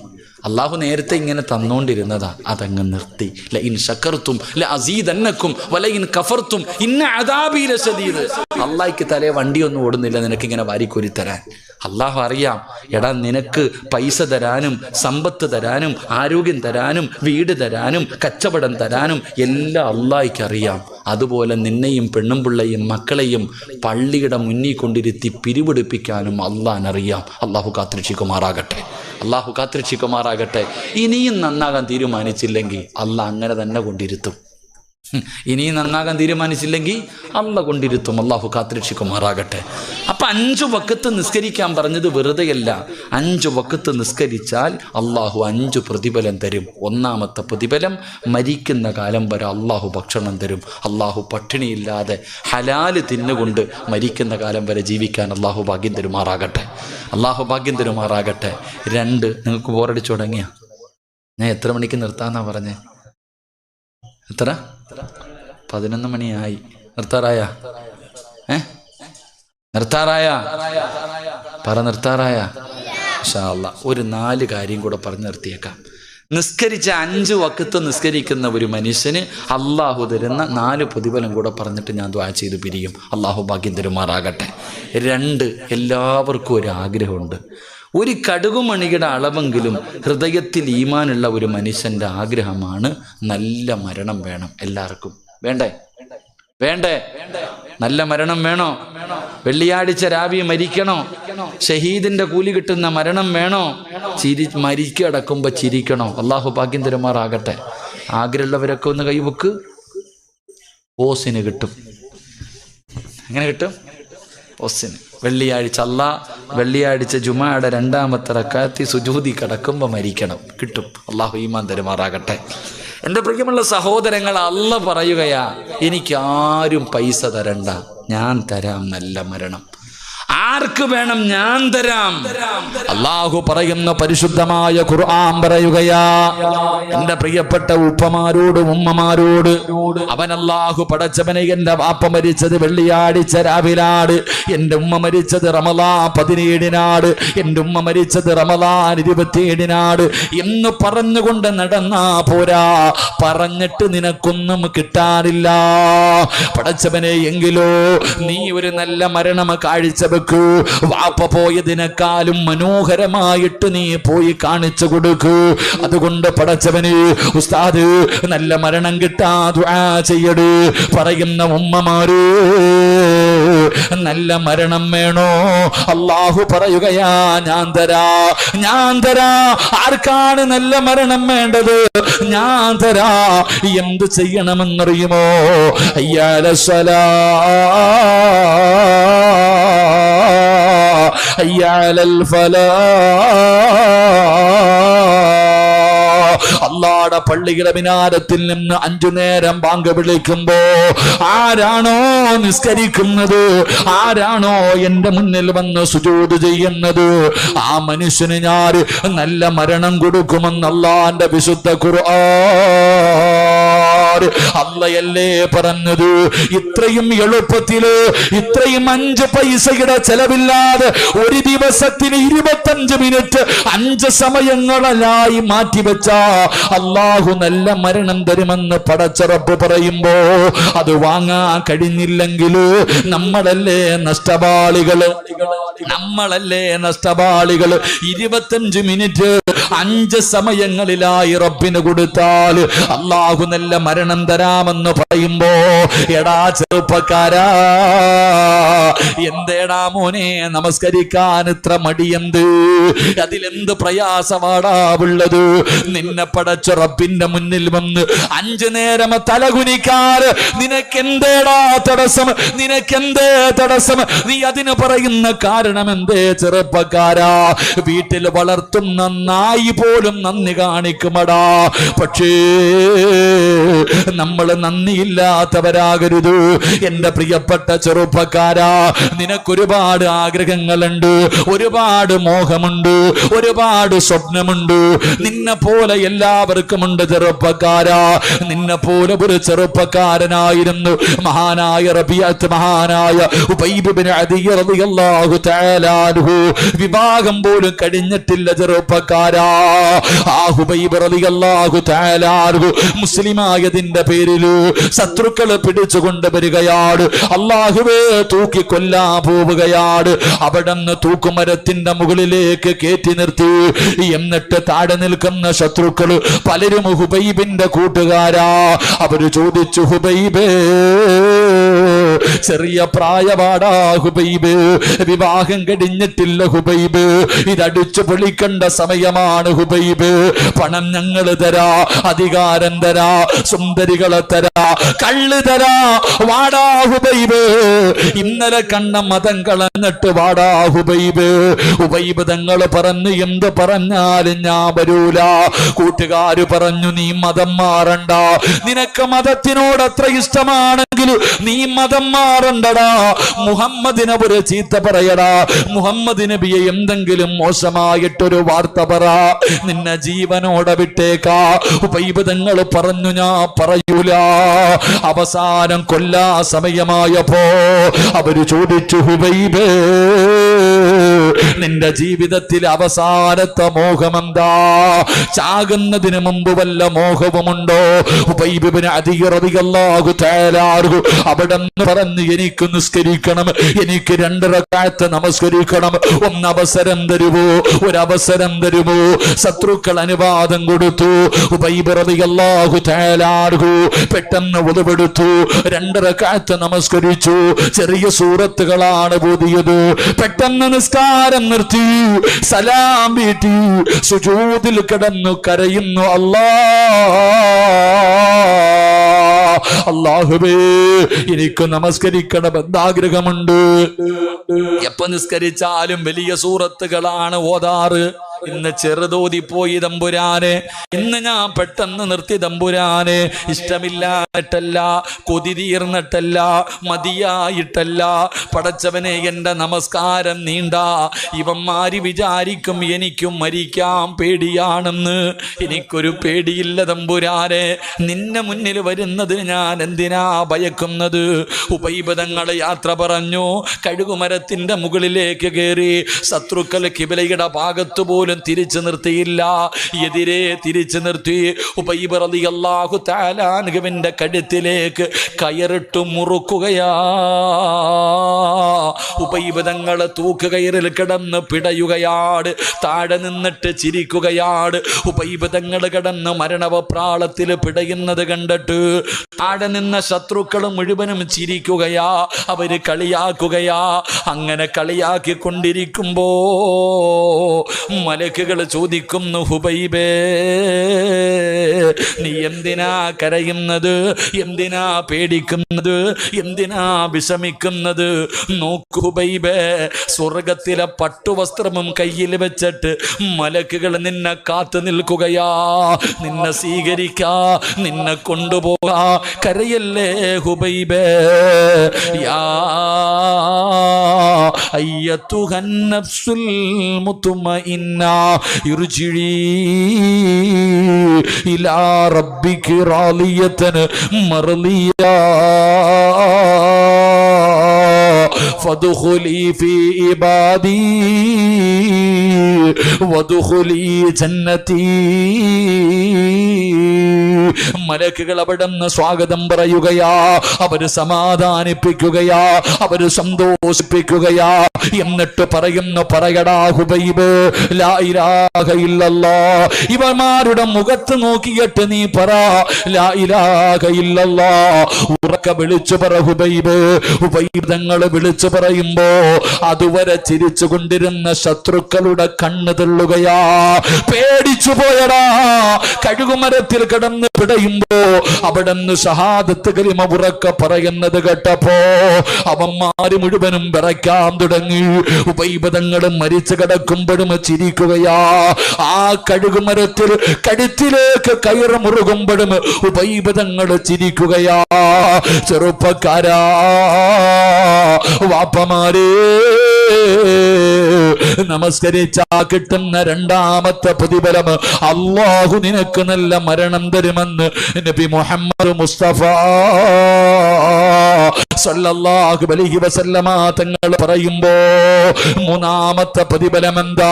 [SPEAKER 1] അള്ളാഹു നേരത്തെ ഇങ്ങനെ തന്നോണ്ടിരുന്നതാ, അതങ്ങ് നിർത്തി. ലഇൻ ശകർതും ലഅസീദന്നകും വലഇൻ കഫർതും ഇന്ന അദാബി ലശദീദ്. അള്ളാഹിക്ക് തലേ വണ്ടിയൊന്നും ഓടുന്നില്ല നിനക്കിങ്ങനെ വാരിക്കോരി തരാൻ. അള്ളാഹു അറിയാം, എടാ നിനക്ക് പൈസ തരാനും സമ്പത്ത് തരാനും ആരോഗ്യം തരാനും വീട് തരാനും കച്ചവടം തരാനും എല്ലാം അള്ളാഹിക്ക് അറിയാം. അതുപോലെ നിന്നെയും പെണ്ണും പിള്ളയും മക്കളെയും പള്ളിയുടെ മുന്നിൽ കൊണ്ടിരുത്തി പിരിവെടുപ്പിക്കാനും അള്ളാഹിനറിയാം. അള്ളാഹു കാത്തിരക്ഷിക്കുമാറാകട്ടെ. അള്ളാഹു കാത്തിരക്ഷിക്കുമാറാകട്ടെ. ഇനിയും നന്നാകാൻ തീരുമാനിച്ചില്ലെങ്കിൽ അള്ളാഹ് അങ്ങനെ തന്നെ കൊണ്ടിരുത്തും. ഇനിയും നന്നാകാൻ തീരുമാനിച്ചില്ലെങ്കിൽ അള്ളാഹ് കൊണ്ടിരുത്തും. അള്ളാഹു കാത്തിരക്ഷിക്കുമാറാകട്ടെ. അപ്പം 5 വക്കത്ത് നിസ്കരിക്കാൻ പറഞ്ഞത് വെറുതെയല്ല. 5 വക്കത്ത് നിസ്കരിച്ചാൽ അള്ളാഹു 5 പ്രതിഫലം തരും. ഒന്നാമത്തെ പ്രതിഫലം മരിക്കുന്ന കാലം വരെ അള്ളാഹു ഭക്ഷണം തരും. അള്ളാഹു പട്ടിണിയില്ലാതെ ഹലാല് തിന്നുകൊണ്ട് മരിക്കുന്ന കാലം വരെ ജീവിക്കാൻ അള്ളാഹു ഭാഗ്യം തരുമാറാകട്ടെ. അള്ളാഹു ഭാഗ്യം തരുമാറാകട്ടെ. 2, നിങ്ങൾക്ക് ബോറടിച്ചു തുടങ്ങിയ ഞാൻ എത്ര മണിക്ക് നിർത്താന്നാ പറഞ്ഞേ? എത്ര? 11 മണിയായി. നിർത്താറായ? നിർത്താറായ? പറ, നിർത്താറായ? ഇൻഷാ അല്ലാഹ് ഒരു 4 കാര്യം കൂടെ പറഞ്ഞു നിർത്തിയേക്കാം. നിസ്കരിച്ച 5 വക്കത്ത് നിസ്കരിക്കുന്ന ഒരു മനുഷ്യന് അള്ളാഹു തരുന്ന 4 പ്രതിഫലം കൂടെ പറഞ്ഞിട്ട് ഞാൻ ദുആ ചെയ്ത് പിരിയും. അള്ളാഹു ഭാഗ്യം തരുമാറാകട്ടെ. 2, എല്ലാവർക്കും ഒരു ആഗ്രഹമുണ്ട്. ഒരു കടുകുമണിയുടെ അളവെങ്കിലും ഹൃദയത്തിൽ ഈമാനുള്ള ഒരു മനുഷ്യൻ്റെ ആഗ്രഹമാണ് നല്ല മരണം വേണം. എല്ലാവർക്കും വേണ്ടേ? വേണ്ടേ? നല്ല മരണം വേണോ? വെള്ളിയാഴ്ച രാവിലെ മരിക്കണോ? ഷഹീദിന്റെ കൂലി കിട്ടുന്ന മരണം വേണോ? മരിക്കടക്കുമ്പോൾ ചിരിക്കണോ? അള്ളാഹു ഭാഗ്യം തരുമാറാകട്ടെ. ആഗ്രഹമുള്ളവരൊക്കെ ഒന്ന് കൈവക്ക്. ഓസിന് കിട്ടും. എങ്ങനെ കിട്ടും? ഓസിന്. വെള്ളിയാഴ്ച ജുമായുടെ 2ാമത്തെ റക്അത്തിൽ സുജൂദി കിടക്കുമ്പോൾ മരിക്കണം. കിട്ടും. അള്ളാഹു ഈമാൻ തരുമാറാകട്ടെ. എൻ്റെ പ്രിയമുള്ള സഹോദരങ്ങൾ, അള്ളാഹ് പറയുകയാ, എനിക്ക് ആരും പൈസ തരണ്ട, ഞാൻ തരാം നല്ല മരണം. ആർക്ക് വേണം? ഞാൻ തരാം. അള്ളാഹു പറയുന്ന പരിശുദ്ധമായ ഖുർആൻ പറയുകയാ, എന്റെ പ്രിയപ്പെട്ട ഉപ്പമാരോട് ഉമ്മമാരോട്, അവൻ അള്ളാഹു പടച്ചവനെ, എന്റെ വാപ്പ മരിച്ചത് വെള്ളിയാഴ്ച രാവിലാണ്, എന്റെ ഉമ്മ മരിച്ചത് റമളാൻ 17-നാണ്, എന്റെ ഉമ്മ മരിച്ചത് റമളാൻ 27-നാണ് എന്ന് പറഞ്ഞുകൊണ്ട് നടന്നാ പോരാ. പറഞ്ഞിട്ട് നിനക്കൊന്നും കിട്ടാനില്ല പടച്ചവനെ. എങ്കിലോ നീ ഒരു നല്ല മരണം കാഴ്ച വാപ്പ പോയതിനേക്കാളും മനോഹരമായിട്ട് നീ പോയി കാണിച്ചു കൊടുക്കൂ. അതുകൊണ്ട് പടച്ചവന് ഉസ്താദ് നല്ല മരണം കിട്ടാ ദുആ ചെയ്യട്. പറയുന്ന ഉമ്മമാര്, നല്ല മരണം വേണോ? അള്ളാഹു പറയുകയാ, ഞാൻ തരാ. ആർക്കാണ് നല്ല മരണം വേണ്ടത്? ഞാൻ തരാ. എന്ത് ചെയ്യണമെന്നറിയുമോ? അയ്യാലസ്സലാ حي على الفلاح. അള്ളാടെ പള്ളിയുടെ മിനാരത്തിൽ നിന്ന് 5 നേരം ബാങ്ക് വിളിക്കുമ്പോ ആരാണോ നിസ്കരിക്കുന്നത്, ആരാണോ എന്റെ മുന്നിൽ വന്ന് സുജൂദ് ചെയ്യുന്നത്, ആ മനുഷ്യന് ഞാൻ നല്ല മരണം കൊടുക്കുമെന്ന് അള്ളാന്റെ വിശുദ്ധ ഖുർആൻ. അള്ളയല്ലേ പറഞ്ഞത്, ഇത്രയും എളുപ്പത്തില്, ഇത്രയും 5 പൈസയുടെ ചെലവില്ലാതെ ഒരു ദിവസത്തിന് 25 മിനിറ്റ് 5 സമയങ്ങളായി മാറ്റിവെച്ച അള്ളാഹു നല്ല മരണം തരുമെന്ന് പടച്ചറപ്പ് പറയുമ്പോ അത് വാങ്ങാൻ കഴിഞ്ഞില്ലെങ്കിൽ നമ്മളല്ലേ നഷ്ടപാളികള്, നമ്മളല്ലേ നഷ്ടപാളികള്. 25 മിനിറ്റ് 5 സമയങ്ങളിലായി റബ്ബിന് കൊടുത്താൽ അള്ളാഹു നല്ല മരണം തരാമെന്ന് പറയുമ്പോ, എടാ ചെറുപ്പക്കാരാ, എന്തേടാ മോനെ നമസ്കരിക്കാൻ ഇത്ര മടിയെന്ത്, അതിലെന്ത് പ്രയാസമാടാവുള്ളത്? നിന്നെ പടച്ച റബ്ബിന്റെ മുന്നിൽ വന്ന് 5 നേരം തലകുനിക്കാറ് നിനക്കെന്തേടാ തടസ്സം, നിനക്കെന്തേ തടസ്സം? നീ അതിന് പറയുന്ന കാരണം എന്തേ ചെറുപ്പക്കാരാ? വീട്ടിൽ വളർത്തുന്ന നായി പോലും നന്ദി കാണിക്കുമടാ. പക്ഷേ നമ്മൾ നന്ദിയില്ലാത്തവരാകരുത്. എന്റെ പ്രിയപ്പെട്ട ചെറുപ്പക്കാരാ, നിനക്കൊരുപാട് ആഗ്രഹങ്ങളുണ്ട്, ഒരുപാട് മോഹമുണ്ട്, ഒരുപാട് സ്വപ്നമുണ്ട്. നിന്നെ പോലെ എല്ലാവർക്കുമുണ്ട് ചെറുപ്പക്കാരാ. നിന്നെ പോലെ ഒരു ചെറുപ്പക്കാരനായിരുന്നു മഹാനായ റബീഅത്ത്, മഹാനായ ഉബൈബ് ഇബ്നു അദി റളിയല്ലാഹു തആല അൻഹു. വിവാഹം പോലും കഴിഞ്ഞിട്ടില്ല ചെറുപ്പക്കാരാ. ആ ഉബൈബ് റളിയല്ലാഹു തആല അൻഹു മുസ്ലിമായതിന്റെ പേരിൽ ശത്രുക്കളെ പിടിച്ചുകൊണ്ട് വരികയാണ്. അല്ലാഹുവേ തൂക്കി കൊല്ലാൻ പോവുകയാണ്. അവിടുന്ന് തൂക്കുമരത്തിന്റെ മുകളിലേക്ക് കയറ്റി നിർത്തി. എന്നിട്ട് താഴെ നിൽക്കുന്ന ശത്രുക്കൾ പലരും ഹുബൈബിന്റെ കൂട്ടുകാരാ. അവര് ചോദിച്ചു, ഹുബൈബേ, ചെറിയ പ്രായപാടാ ഹുബൈബ്, വിവാഹം കഴിഞ്ഞിട്ടില്ല ഹുബൈബ്, ഇതടിച്ചു പൊളിക്കേണ്ട സമയമാണ് ഹുബൈബ്. പണം ഞങ്ങൾ തരാ, അധികാരം തരാ, സുന്ദരികളെ തരാ, കള്ള് തരാ, വാടാ ഹുബൈബ്. ഇന്നലെ കണ്ട മതം കളഞ്ഞിട്ട് വാടാ ഹുബൈബ്. ഹുബൈബ് തങ്ങൾ പറഞ്ഞു, എന്ത് പറഞ്ഞാലും ഞാൻ വരൂല. കൂട്ടുകാര് പറഞ്ഞു, നീ മതം മാറണ്ട, നിനക്ക് മതത്തിനോട് അത്ര ഇഷ്ടമാണെങ്കിൽ നീ മതം മാറണ്ടടാ. മുഹമ്മദിനെ ഒരു ചീത്ത പറയടാ, മുഹമ്മദ് നബിയെ എന്തെങ്കിലും മോശമായിട്ടൊരു വാർത്ത പറ, നിന്നെ ജീവനോടെ വിട്ടേക്കാ. ഹുബൈബ് തങ്ങൾ പറഞ്ഞു, ഞാൻ പറയൂല. അവസാനം കൊല്ലാ സമയമായപ്പോ അവര് ചോദിച്ചു, ഹുബൈബേ, നിന്റെ ജീവിതത്തിൽ അവസാനത്തെ മോഹമെന്താ? ചാകുന്നതിന് മുമ്പ് വല്ല മോഹവുമുണ്ടോ? ഹുബൈബ് ഇബ്നു അദി റളിയല്ലാഹു തആല അൻഹു അവിടെന്ന് പറഞ്ഞു, എനിക്ക് നിസ്കരിക്കണം, എനിക്ക് 2 റക്അത്ത് നമസ്കരിക്കണം, ഒന്ന് അവസരം തരുമോ, ഒരു അവസരം തരുമോ? ശത്രുക്കൾ അനുവാദം കൊടുത്തു. ഹുബൈബ് റളിയല്ലാഹു തആല അൻഹു പെട്ടെന്ന് ഉളുവെടുത്തു, 2 റക്അത്ത് നമസ്കരിച്ചു. ചെറിയ സൂറത്തുകളാണ് ഓതിയത്. പെട്ടെന്ന് നിസ്കാരം നിർത്തി, സലാം വീട്ടി, സുജൂദിൽ കിടന്നു കരയുന്നു, അല്ലാഹുവേ, എനിക്ക് നമസ്കരിക്കണമെന്ന് ആഗ്രഹമുണ്ട്. എപ്പോ നിസ്കരിച്ചാലും വലിയ സൂറത്തുകളാണ് ഓതാറ്. ഇന്ന് ചെറുതോതിപ്പോയി തമ്പുരാനെ, ഇന്ന് ഞാൻ പെട്ടെന്ന് നിർത്തി തമ്പുരാനെ. ഇഷ്ടമില്ലായിട്ടല്ല, കൊതി തീർന്നിട്ടല്ല, മതിയായിട്ടല്ല. പടച്ചവനെ, എന്റെ നമസ്കാരം നീണ്ട. ഇവന്മാര് വിചാരിക്കും എനിക്കും മരിക്കാൻ പേടിയാണെന്ന്. എനിക്കൊരു പേടിയില്ല തമ്പുരാനെ. നിന്നെ മുന്നിൽ വരുന്നത് ഞാൻ എന്തിനാ ഭയക്കുന്നത്? ഹുബൈബ് തങ്ങൾ യാത്ര പറഞ്ഞു. കഴുകുമരത്തിന്റെ മുകളിലേക്ക് കയറി. ശത്രുക്കൾ കിബിലയുടെ ഭാഗത്ത് പോലും തിരിച്ചു നിർത്തിയില്ല, എതിരെ തിരിച്ചു നിർത്തി. ഹുബൈബ് റളിയല്ലാഹു തആല അൻഹുവിന്റെ കഴുത്തിലേക്ക് കയറിട്ട് മുറുക്കുകയാ. ഹുബൈബ് തങ്ങൾ തൂക്കുകയറിൽ കിടന്ന് പിടയുകയാണ്. താഴെ നിന്നിട്ട് ചിരിക്കുകയാണ്. ഹുബൈബ് തങ്ങൾ കിടന്ന് മരണവപ്രാളത്തിൽ പിടയുന്നത് കണ്ടിട്ട് താഴെ നിന്ന ശത്രുക്കൾ മുഴുവനും ചിരിക്കുകയാ, അവര് കളിയാക്കുകയാ. അങ്ങനെ കളിയാക്കിക്കൊണ്ടിരിക്കുമ്പോ മലക്കുകൾ ചോദിക്കുന്നു, ഹുബൈബേ നീ എന്തിനാ കരയുന്നത്, എന്തിനാ പേടിക്കുന്നത്, എന്തിനാ വിഷമിക്കുന്നത്? നോക്കൂ ഹുബൈബേ, സ്വർഗത്തിലെ പട്ടുവസ്ത്രവും കയ്യിൽ വെച്ചിട്ട് മലക്കുകൾ നിന്നെ കാത്തു നിൽക്കുകയാ, നിന്നെ സ്വീകരിക്കാ, നിന്നെ കൊണ്ടുപോകാ. കരയല്ലേ ഹുബൈബേ. യാ അയ്യത്തുഹൻ നഫ്സുൽ മുത്മഇന്ന ഇർജിഇ ഇലാ റബ്ബികി റാളിയതൻ മർളിയ ഫദ്ഖുലി ഫീ ഇബാദി വദ്ഖുലി ജന്നതി. മലക്കുകൾ അവിടുന്ന് സ്വാഗതം പറയുകയാ, അവര് സമാധാനിപ്പിക്കുകയാ, അവര് സന്തോഷിപ്പിക്കുകയാ. എന്നിട്ട് പറയുന്നു, പറയടാ ഹുബൈബ്, ലാ ഇലാഹ ഇല്ലല്ലാഹ്. ഇവന്മാരുടെ മുഖത്ത് നോക്കിയിട്ട് നീ പറ, ലാ ഇലാഹ ഇല്ലല്ലാഹ്. ഉറക്കെ വിളിച്ചു പറ ഹുബൈബ്. ഹുബൈബ് തങ്ങൾ വിളിച്ചു പറയുമ്പോ അതുവരെ ചിരിച്ചു കൊണ്ടിരുന്ന ശത്രുക്കളുടെ കണ്ണ് തെള്ളുകയാ. പേടിച്ചു പോയടാ. കഴുകുമരത്തിൽ കിടന്ന് പിടയുമ്പോ അവിടുന്ന് ഷഹാദത്ത് കലിമ ഉറക്കെ പറയുന്നത് കേട്ടപ്പോ അവന്മാര് മുഴുവനും വിറയ്ക്കാൻ തുടങ്ങി. ഹുബൈബ് തങ്ങൾ മരിച്ചു കിടക്കുമ്പോഴും ചിരിക്കുകയാ. ആ കഴുകുമരത്തിൽ കഴുത്തിലേക്ക് കയറ് മുറുകുമ്പോഴും ഹുബൈബ് തങ്ങൾ ചിരിക്കുകയാ. ചെറുപ്പക്കാരാ, വാപ്പമാരേ, നമസ്കരിച്ചാ കിട്ടുന്ന രണ്ടാമത്തെ പ്രതിഫലം അല്ലാഹു നിനക്ക് നല്ല മരണം തരുമെന്ന് നബി മുഹമ്മദ് മുസ്തഫ സല്ലല്ലാഹു അലൈഹി വസല്ലമ തങ്ങൾ പറയുമ്പോ മൂന്നാമത്തെ പ്രതിഫലം എന്താ?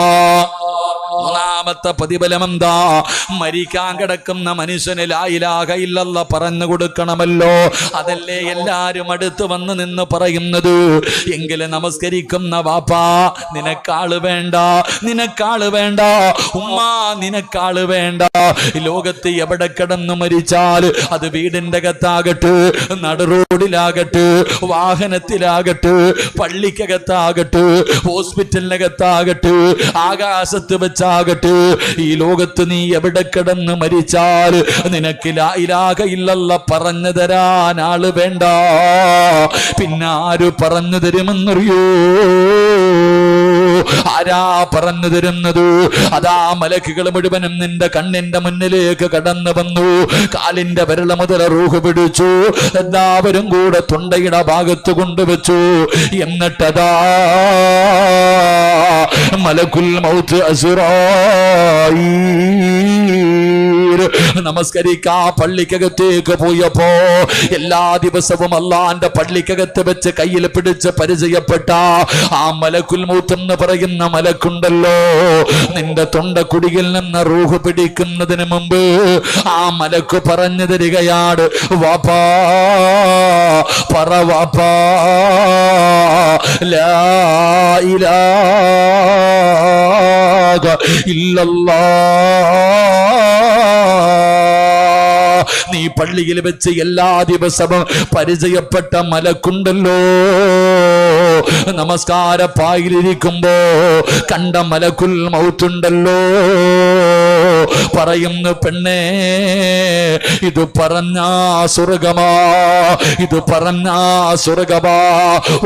[SPEAKER 1] മൂന്നാമത്തെ പ്രതിഫലം എന്താ? മരിക്കാൻ കിടക്കുന്ന മനുഷ്യന് ലാ ഇലാഹ ഇല്ലല്ലാഹ് പറഞ്ഞു കൊടുക്കണമല്ലോ. അതല്ലേ എല്ലാരും അടുത്ത് വന്ന് നിന്ന് പറയുന്നത്. എങ്കിലും നമസ്കരിക്കുന്ന വാപ്പാ, നിനക്കാള് വേണ്ട, നിനക്കാള് വേണ്ട, ഉമ്മ നിനക്കാള് വേണ്ട. ലോകത്ത് എവിടെ കിടന്നു മരിച്ചാൽ അത് വീടിന്റെ അകത്താകട്ടെ, നടുറോഡിലാകട്ടെ, വാഹനത്തിലാകട്ടെ, പള്ളിക്കകത്താകട്ടെ, ഹോസ്പിറ്റലിനകത്താകട്ടെ, ആകാശത്ത് വെച്ചാകട്ടെ, ഈ ലോകത്ത് നീ എവിടെ കിടന്ന് മരിച്ചാൽ നിനക്ക് ലാ ഇലാഹ ഇല്ലല്ലാഹ് പറഞ്ഞു തരാൻ ആള് വേണ്ട. പിന്നെ ആര് പറഞ്ഞു തരുമെന്നറിയോ? ആരാ പറഞ്ഞു തരുന്നത്? അതാ മലക്കുകൾ മുഴുവനും നിന്റെ കണ്ണിന്റെ മുന്നിലേക്ക് കടന്നു വന്നു. കാലിന്റെ വിരൽ മുതൽ റൂഹ് പിടിച്ചു. എല്ലാവരും കൂടെ തൊണ്ടയുടെ ഭാഗത്ത് കൊണ്ടുവച്ചു. എന്നിട്ടതാ മലക്കുൽ മൗത്ത് അസ്റായീൽ നമസ്കരിക്കാ പള്ളിക്കകത്തേക്ക് പോയപ്പോ എല്ലാ ദിവസവും അള്ളാന്റെ പള്ളിക്കകത്ത് വെച്ച് കയ്യിൽ പിടിച്ച് പരിചയപ്പെട്ട ആ മലക്കുൽ മൗത്ത് എന്ന് പറയുന്ന മലക്കുണ്ടല്ലോ, നിന്റെ തൊണ്ടക്കുടിയിൽ നിന്ന് റൂഹ് പിടിക്കുന്നതിന് മുമ്പ് ആ മലക്ക് പറഞ്ഞു തരികയാണ്, വാപ്പാ പറ വാപ്പാ, ലാ ഇലാഹ ഇല്ലല്ലാഹ്. നീ പള്ളിയിൽ വെച്ച് എല്ലാ ദിവസവും പരിചയപ്പെട്ട മലക്കുണ്ടല്ലോ, നമസ്കാര പായിലിരിക്കുമ്പോ കണ്ട മലക്കുൽ മൗത്തുണ്ടല്ലോ, പറയുന്നു, പെണ്ണേ ഇത് പറഞ്ഞാ സ്വർഗമാ, ഇത് പറഞ്ഞാ സ്വർഗമാ,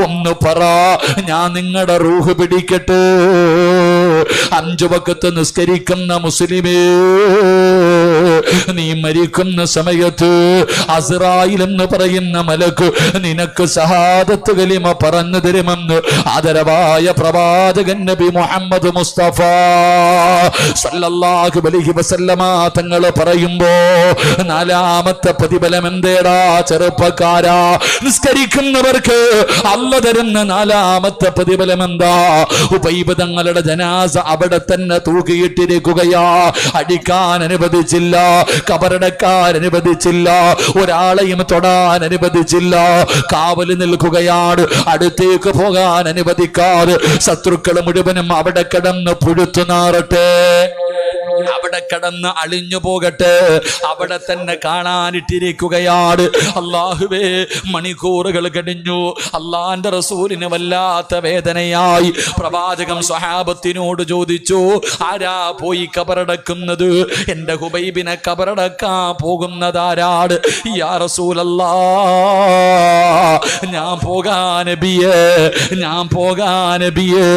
[SPEAKER 1] ഒന്ന് പറ, ഞാൻ നിങ്ങളുടെ റൂഹ് പിടിക്കട്ടെ. 5 വഖത്ത് നിസ്കരിക്കുന്ന മുസ്ലിമേ, നീ മരിക്കുന്ന സമയത്ത് അസ്റായിൽ എന്ന് പറയുന്ന മലക്ക് നിനക്ക് ഷഹാദത്ത് കലിമ പറഞ്ഞു തരുമെന്ന് ആദരവായ പ്രവാചകൻ നബി മുഹമ്മദ് മുസ്തഫ സല്ലല്ലാഹു അലൈഹി വസല്ലമ തങ്ങൾ പറയുമ്പോ നാലാമത്തെ പ്രതിഫലം എന്തേടാ ചെറുപ്പക്കാരാ? നിസ്കരിക്കുന്നവർക്ക് അല്ലാഹു തരുന്ന നാലാമത്തെ പ്രതിഫലം എന്താ? ഉബൈബ് തങ്ങളുടെ ജനാസ അവിടെ തന്നെ തൂക്കിയിട്ടിരിക്കുകയാ. അടിക്കാൻ അനുവദിച്ചില്ല, കബറടക്കാൻ അനുവദിച്ചില്ല, ഒരാളെയും തൊടാൻ അനുവദിച്ചില്ല, കാവല് നിൽക്കുകയാണ്. അടുത്തേക്ക് പോകാൻ അനുവദിക്കാതെ ശത്രുക്കൾ മുഴുവനും അവിടെ കിടന്ന് പുഴുത്തു നാറട്ടെ, അവിടെ അവിടെ കടന്ന് അളിഞ്ഞു പോകട്ടെ, അവിടെ തന്നെ കാണാനിട്ടിരിക്കുകയാണ്. അല്ലാഹുവേ, മണിക്കൂറുകൾ കഴിഞ്ഞു. അള്ളാന്റെ റസൂലിന് വല്ലാത്ത വേദനയായി. പ്രവാചകം സ്വഹാബത്തിനോട് ചോദിച്ചു, ആരാ പോയി കബറടക്കുന്നത്? എന്റെ ഹുബൈബിനെ കബറടക്കാൻ പോകുന്നതാരാണ്? യാ റസൂലല്ലാഹ്, ഞാൻ പോകാൻ നബിയേ, ഞാൻ പോകാൻ നബിയേ.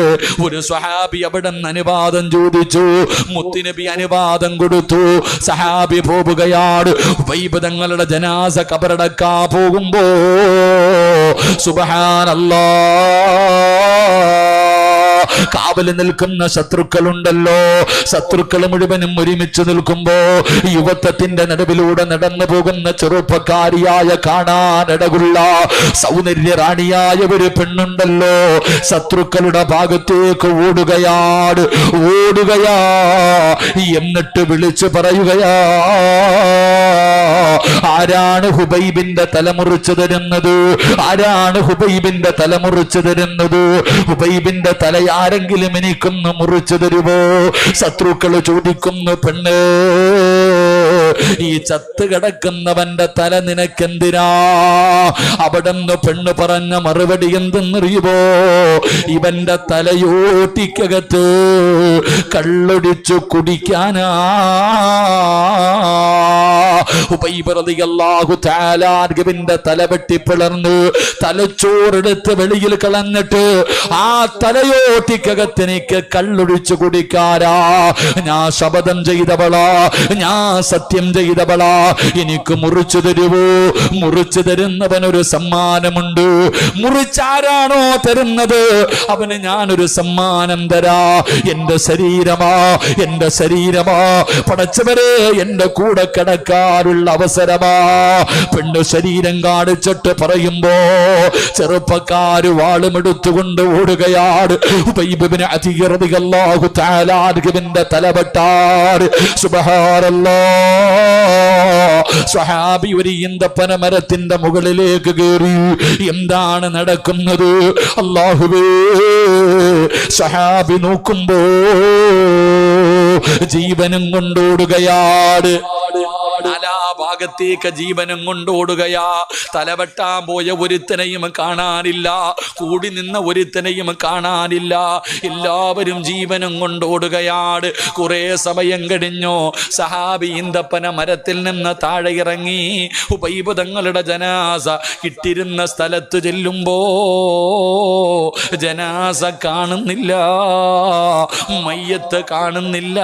[SPEAKER 1] ഒരു സ്വഹാബി അവിടെ നിന്ന് അനുവാദം ചോദിച്ചു. മുത്തുനബി അനുവാദം കൊടുത്തു. സഹാബി പോവുകയാണ്. ഹുബൈബ് തങ്ങളുടെ ജനാസ കബറടക്കാൻ പോകുമ്പോ സുബ്ഹാനല്ലാഹ്, കാവല് നിൽക്കുന്ന ശത്രുക്കളുണ്ടല്ലോ, ശത്രുക്കൾ മുഴുവനും ഒരുമിച്ച് നിൽക്കുമ്പോ യുവത്വത്തിന്റെ നടുവിലൂടെ നടന്നു പോകുന്ന ചെറുപ്പക്കാരിയായ കാണാനിടകുള്ള സൗന്ദര്യ റാണിയായ ഒരു പെണ്ണുണ്ടല്ലോ, ശത്രുക്കളുടെ ഭാഗത്തേക്ക് ഓടുകയാണ്. എന്നിട്ട് വിളിച്ചു പറയുകയാ, ആരാണ് ഹുബൈബിന്റെ തലമുറിച്ചു തരുന്നത്? ആരാണ് ഹുബൈബിന്റെ തലമുറിച്ചു തരുന്നത്? ഹുബൈബിന്റെ തല ആരെങ്കിലും എനിക്കൊന്ന് മുറിച്ചു തരുമോ? ശത്രുക്കൾ ചോദിക്കുന്നു, പെണ്ണ്, ഈ ചത്ത് കിടക്കുന്നവന്റെ തല നിനക്കെന്തിനാ? അവിടെന്ന് പെണ്ണ് പറഞ്ഞ മറുപടി എന്തെന്നറിയുമോ? ഇവന്റെ തലയോട്ടിക്കകത്ത് കള്ളൊടിച്ചു കുടിക്കാനാ. ഹുബൈബ് റളിയല്ലാഹു തആല അൻഹുവിന്റെ തല വെട്ടിപ്പിളർന്ന് തലച്ചോറെടുത്ത് വെളിയിൽ കളഞ്ഞിട്ട് ആ തലയോട്ടിക്കകത്ത് എനിക്ക് കള്ളൊഴിച്ചു കുടിക്കാരാ. ഞാൻ ശപഥം ചെയ്തവളാ, ഞാൻ സത്യം ചെയ്തവളാ. എനിക്ക് മുറിച്ചു തരുവോ? മുറിച്ചു തരുന്നവനൊരു സമ്മാനമുണ്ട്. മുറിച്ചാരാണോ തരുന്നത് അവന് ഞാനൊരു സമ്മാനം തരാ. എന്റെ ശരീരമാ, എന്റെ ശരീരമാ. പടച്ചവരെ, എന്റെ കൂടെ കിടക്കാനുള്ള അവസരമാ. പെണ്ണ് ശരീരം കാണിച്ചിട്ട് പറയുമ്പോ ചെറുപ്പക്കാര് വാളുമെടുത്തുകൊണ്ട് ഓടുകയാണ്. ഹുബൈബ് ഇബ്നു അദീ റളിയല്ലാഹു തആല അൻഹുവിന്റെ തലവെട്ടാർ. സുബ്ഹാനല്ലാഹ്, സ്വഹാബി ഒരു ഈന്തപ്പന മരത്തിന്റെ മുകളിലേക്ക് കയറി. എന്താണ് നടക്കുന്നത്? അല്ലാഹുവേ, സ്വഹാബി നോക്കുമ്പോ ജീവനും കൊണ്ടോടുകയാണ്. നാലാ ഭാഗത്തേക്ക് ജീവനും കൊണ്ടോടുകയാ. തലവെട്ടാൻ പോയ ഒരുത്തനെയും കാണാനില്ല, കൂടി നിന്ന ഒരുത്തനെയും കാണാനില്ല. എല്ലാവരും ജീവനും കൊണ്ടോടുകയാണ്. കുറെ സമയം കഴിഞ്ഞു. സഹാബി ഈന്തപ്പന മരത്തിൽ നിന്ന് താഴെ ഇറങ്ങി ഹുബൈബ് തങ്ങളുടെ ജനാസ ഇട്ടിരുന്ന സ്ഥലത്ത് ചെല്ലുമ്പോ ജനാസ കാണുന്നില്ല, മയ്യത്ത് കാണുന്നില്ല.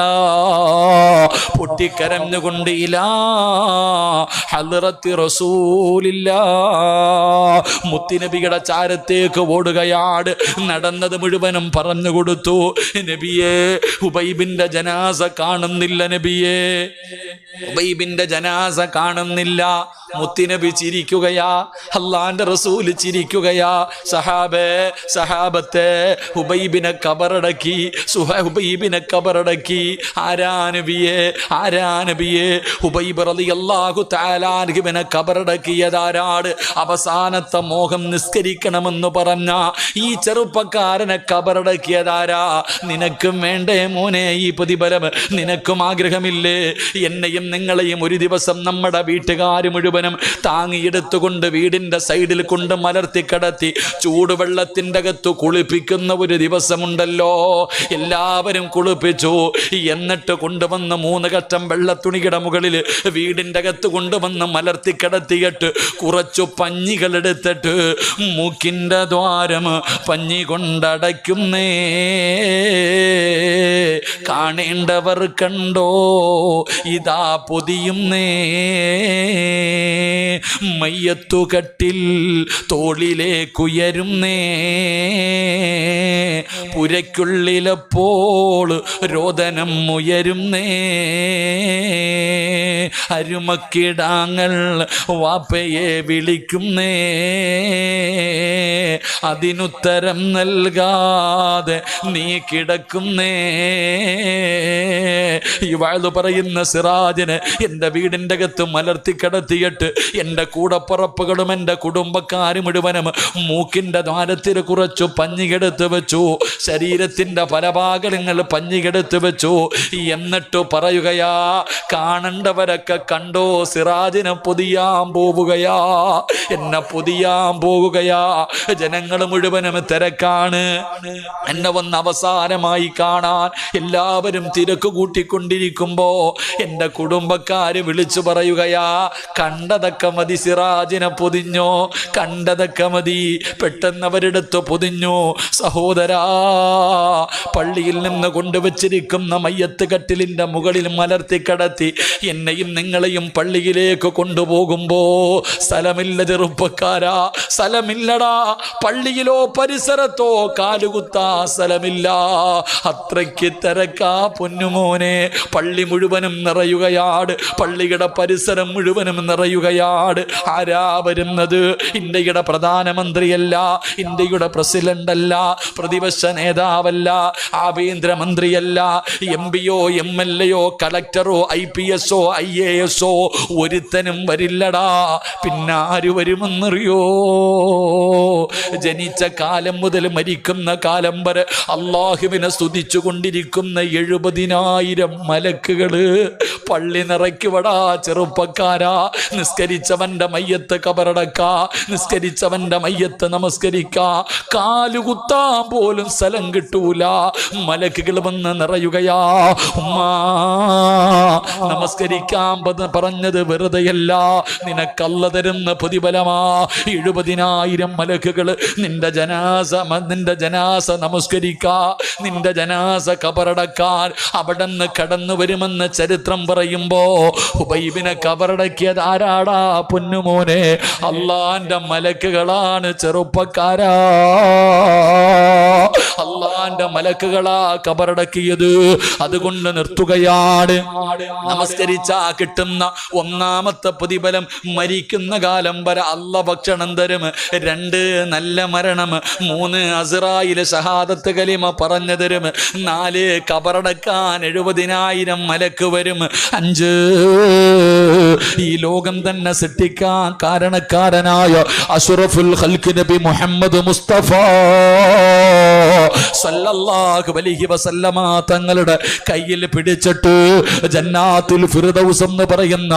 [SPEAKER 1] പൊട്ടിക്കരഞ്ഞുകൊണ്ട് ഇലാ ഹദ്റത്തി റസൂലില്ലാഹ്, മുത്തുനബിയുടെ ചാരത്തേക്ക് ഓടുകയാണ്. നടന്നത് മുഴുവനും പറഞ്ഞു കൊടുത്തു. നബിയേ, ഹുബൈബിന്റെ ജനാസ കാണുന്നില്ല. നബിയേ, ഹുബൈബിന്റെ ജനാസ കാണുന്നില്ല. മുത്തുനബി ചിരിക്കുകയാ, അല്ലാഹുവിന്റെ റസൂൽ ചിരിക്കുകയാ. സഹാബേ, സഹാബത്തെ, ഹുബൈബിനെ കബറടക്കി, ഹുബൈബിനെ കബറടക്കി. ആരാ നബിയേ, ആരാ നബിയേ? ഹുബൈബ് റളിയല്ലാഹു തആല അൻഹുവിനെ കബറടക്കിയതാരാണ്? അവസാനത്തെ മോഹം നിസ്കരിക്കണമെന്ന് പറഞ്ഞ ഈ ചെറുപ്പക്കാരനെ കബറടക്കിയതാരാ? നിനക്കും വേണ്ടേ മോനെ ഈ പ്രതിഫലം? നിനക്കും ആഗ്രഹമില്ലേ? എന്നെയും നിങ്ങളെയും ഒരു ദിവസം നമ്മുടെ വീട്ടുകാർ മുഴുവനും താങ്ങിയെടുത്തുകൊണ്ട് വീടിന്റെ സൈഡിൽ കൊണ്ട് മലർത്തി കടത്തി ചൂടുവെള്ളത്തിൻ്റെ അകത്ത് കുളിപ്പിക്കുന്ന ഒരു ദിവസമുണ്ടല്ലോ. എല്ലാവരും കുളിപ്പിച്ചു. എന്നിട്ട് കൊണ്ടുവന്ന് 3 കറ്റം വെള്ളത്തുണിയുടെ മുകളിൽ വീടിൻ്റെ അകത്ത് കൊണ്ടുവന്ന് മലർത്തി കിടത്തിയിട്ട് കുറച്ചു പഞ്ഞികൾ എടുത്തിട്ട് മൂക്കിൻ്റെ ദ്വാരം പഞ്ഞി കൊണ്ടടയ്ക്കുന്നേ. കാണേണ്ടവർ കണ്ടോ, ഇതാ പൊതിയുന്നേ. മയ്യത്തുകട്ടിൽ തോളിലേക്കുയരുന്നേ. പുരയ്ക്കുള്ളിലപ്പോൾ രോദനം ഉയരുന്നേ. അരുമക്കിടാങ്ങൾ വാപ്പയെ വിളിക്കുന്നേ. അതിനുത്തരം നൽകാതെ നീ കിടക്കുന്നേ. ഈ വഅദ് പറയുന്ന സിറാജിനെ എൻ്റെ വീടിൻ്റെ അകത്ത് മലർത്തി കിടത്തിയിട്ട് എൻ്റെ കൂടപ്പുറപ്പുകളും എൻ്റെ കുടുംബക്കാരും മുഴുവനും മൂക്കിൻ്റെ ദ്വാരത്തിൽ കുറച്ചു പഞ്ഞികെടുത്ത് വെച്ചു, ശരീരത്തിൻ്റെ പല ഭാഗങ്ങൾ പഞ്ഞികെടുത്ത് വെച്ചു. എന്നിട്ട് പറയുകയാ, കാണേണ്ടവരൊക്കെ കണ്ടോ, സിറാജിനെ പൊതിയാൻ പോവുകയാ, എന്നെ പൊതിയാൻ പോവുകയാ. ജനങ്ങൾ മുഴുവനും തിരക്കാണ്, എന്നെ വന്ന് അവസാനമായി കാണാൻ എല്ലാവരും തിരക്ക് കൂട്ടിക്കൊണ്ടിരിക്കുമ്പോ എൻ്റെ കുടുംബക്കാര് വിളിച്ചു പറയുകയാ, കണ്ടതൊക്കെ മതി, സിറാജിനെ പൊതിഞ്ഞോ, കണ്ടതൊക്കെ മതി. പെട്ടെന്ന് അവരെടുത്ത് പൊതിഞ്ഞു. സഹോദരാ, പള്ളിയിൽ നിന്ന് കൊണ്ടുവച്ചിരിക്കുന്ന മയ്യത്ത് കട്ടിലിൻ്റെ മുകളിൽ മലർത്തി കിടത്തി എന്നെയും നിങ്ങളെയും പള്ളിയിലേക്ക് കൊണ്ടുപോകുമ്പോ സ്ഥലമില്ല ചെറുപ്പക്കാരാ, സ്ഥലമില്ലടാ. പള്ളിയിലോ പരിസരത്തോ കാലുകുത്താ സ്ഥലമില്ല, അത്രയ്ക്ക് തിരക്കാ പൊന്നുമോനെ. പള്ളി മുഴുവനും നിറയുകയാണ്, പള്ളിയുടെ പരിസരം മുഴുവനും നിറയുകയാണ്. ആരാ വരുന്നത്? ഇന്ത്യയുടെ പ്രധാനമന്ത്രിയല്ല, ഇന്ത്യയുടെ പ്രസിഡന്റ് അല്ല, പ്രതിപക്ഷ നേതാവല്ല, ആഭ്യന്തരമന്ത്രിയല്ല, MP-യോ MLA-യോ കളക്ടറോ IPS-ഓ IAS-ഓ ഒരുത്തനും വരില്ലടാ. പിന്നെ ആര് വരുമെന്നറിയോ? ജനിച്ച കാലം മുതൽ മരിക്കുന്ന കാലം വരെ അള്ളാഹുവിനെ സ്തുതിച്ചു കൊണ്ടിരിക്കുന്ന 70,000 മലക്കുകള് പള്ളി നിറയ്ക്കുവടാ ചെറുപ്പക്കാരാ. നിസ്കരിച്ചവന്റെ മയ്യത്ത് കബറടക്ക, നിസ്കരിച്ചവന്റെ മയ്യത്ത് നമസ്കരിക്ക, കാലുകുത്താൻ പോലും സ്ഥലം കിട്ടൂല. മലക്കുകൾ വന്ന് നിറയുകയാ. ഉമ്മാ, നമസ്കരിക്കാൻ പറഞ്ഞത് വെറുതെയല്ല, നിനക്കല്ല തരുന്ന പ്രതിഫലമാ. 70,000 മലക്കുകൾ നിന്റെ ജനാസ നമസ്കരിക്കാ, നിന്റെ ജനാസ കബറടക്കാൻ അവിടെ നിന്ന് കടന്നു വരുമെന്ന് ചരിത്രം പറയുമ്പോ ഹുബൈബിനെ കബറടക്കിയത് ആരാടാ പൊന്നുമോനെ? അള്ളാന്റെ മലക്കുകളാണ് ചെറുപ്പക്കാരാ, അള്ളാന്റെ മലക്കുകളാ കബറടക്കിയത്. അതുകൊണ്ട് നിർത്തുകയാണ്. നമസ്കരിച്ചാ കിട്ടുന്ന ഒന്നാമത്തെ പ്രതിഫലം മരിക്കുന്ന കാലം വരെ അള്ള ഭക്ഷണം തരും. 2 നല്ല മരണം, 3 അസ്റായില് ഷഹാദത്ത് കലിമ പറഞ്ഞു തരും, 4 കബറടക്കാൻ 70,000 മലക്ക് വരും, 5 ഈ ലോകം തന്നെ സൃഷ്ടിക്കാൻ കാരണക്കാരനായ അഷ്റഫുൽ ഖൽഖ് നബി മുഹമ്മദ് മുസ്തഫ സല്ലല്ലാഹു അലൈഹി വസല്ലമ തങ്ങളുടെ കയ്യിൽ പിടിച്ചിട്ട് ജന്നാത്തുൽ ഫിർദൗസ് എന്ന് പറയുന്ന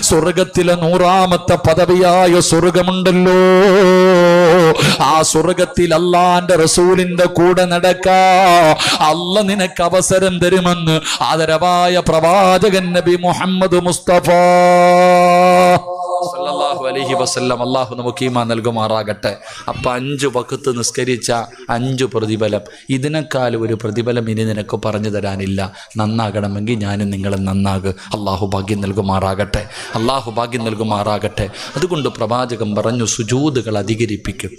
[SPEAKER 1] സ്വർഗത്തിലെ 100ാമത്തെ പദവിയായ സ്വർഗമുണ്ടല്ലോ, ആ സ്വർഗത്തിൽ അള്ളാന്റെ റസൂലിന്റെ കൂടെ നടക്കാ അല്ല നിനക്ക് അവസരം തരുമെന്ന് ആദരവായ പ്രവാചകൻ നബി മുഹമ്മദ് മുസ്തഫ സല്ലല്ലാഹു അലൈഹി വസല്ലം. അള്ളാഹു നമുക്ക് ഈമാൻ നൽകുമാറാകട്ടെ. അപ്പൊ 5 വഖത്ത് നിസ്കരിച്ച 5 പ്രതിഫലം, ഇതിനേക്കാൾ ഒരു പ്രതിഫലം ഇനി നിനക്ക് പറഞ്ഞു തരാനില്ല. നന്നാകണമെങ്കിൽ ഞാനും നിങ്ങളും നന്നാകും. അള്ളാഹു ഭാഗ്യം നൽകുമാറാകട്ടെ, അള്ളാഹു ഭാഗ്യം നൽകുമാറാകട്ടെ. അതുകൊണ്ട് പ്രവാചകൻ പറഞ്ഞു, സുജൂദുകൾ അധികരിപ്പിക്കും.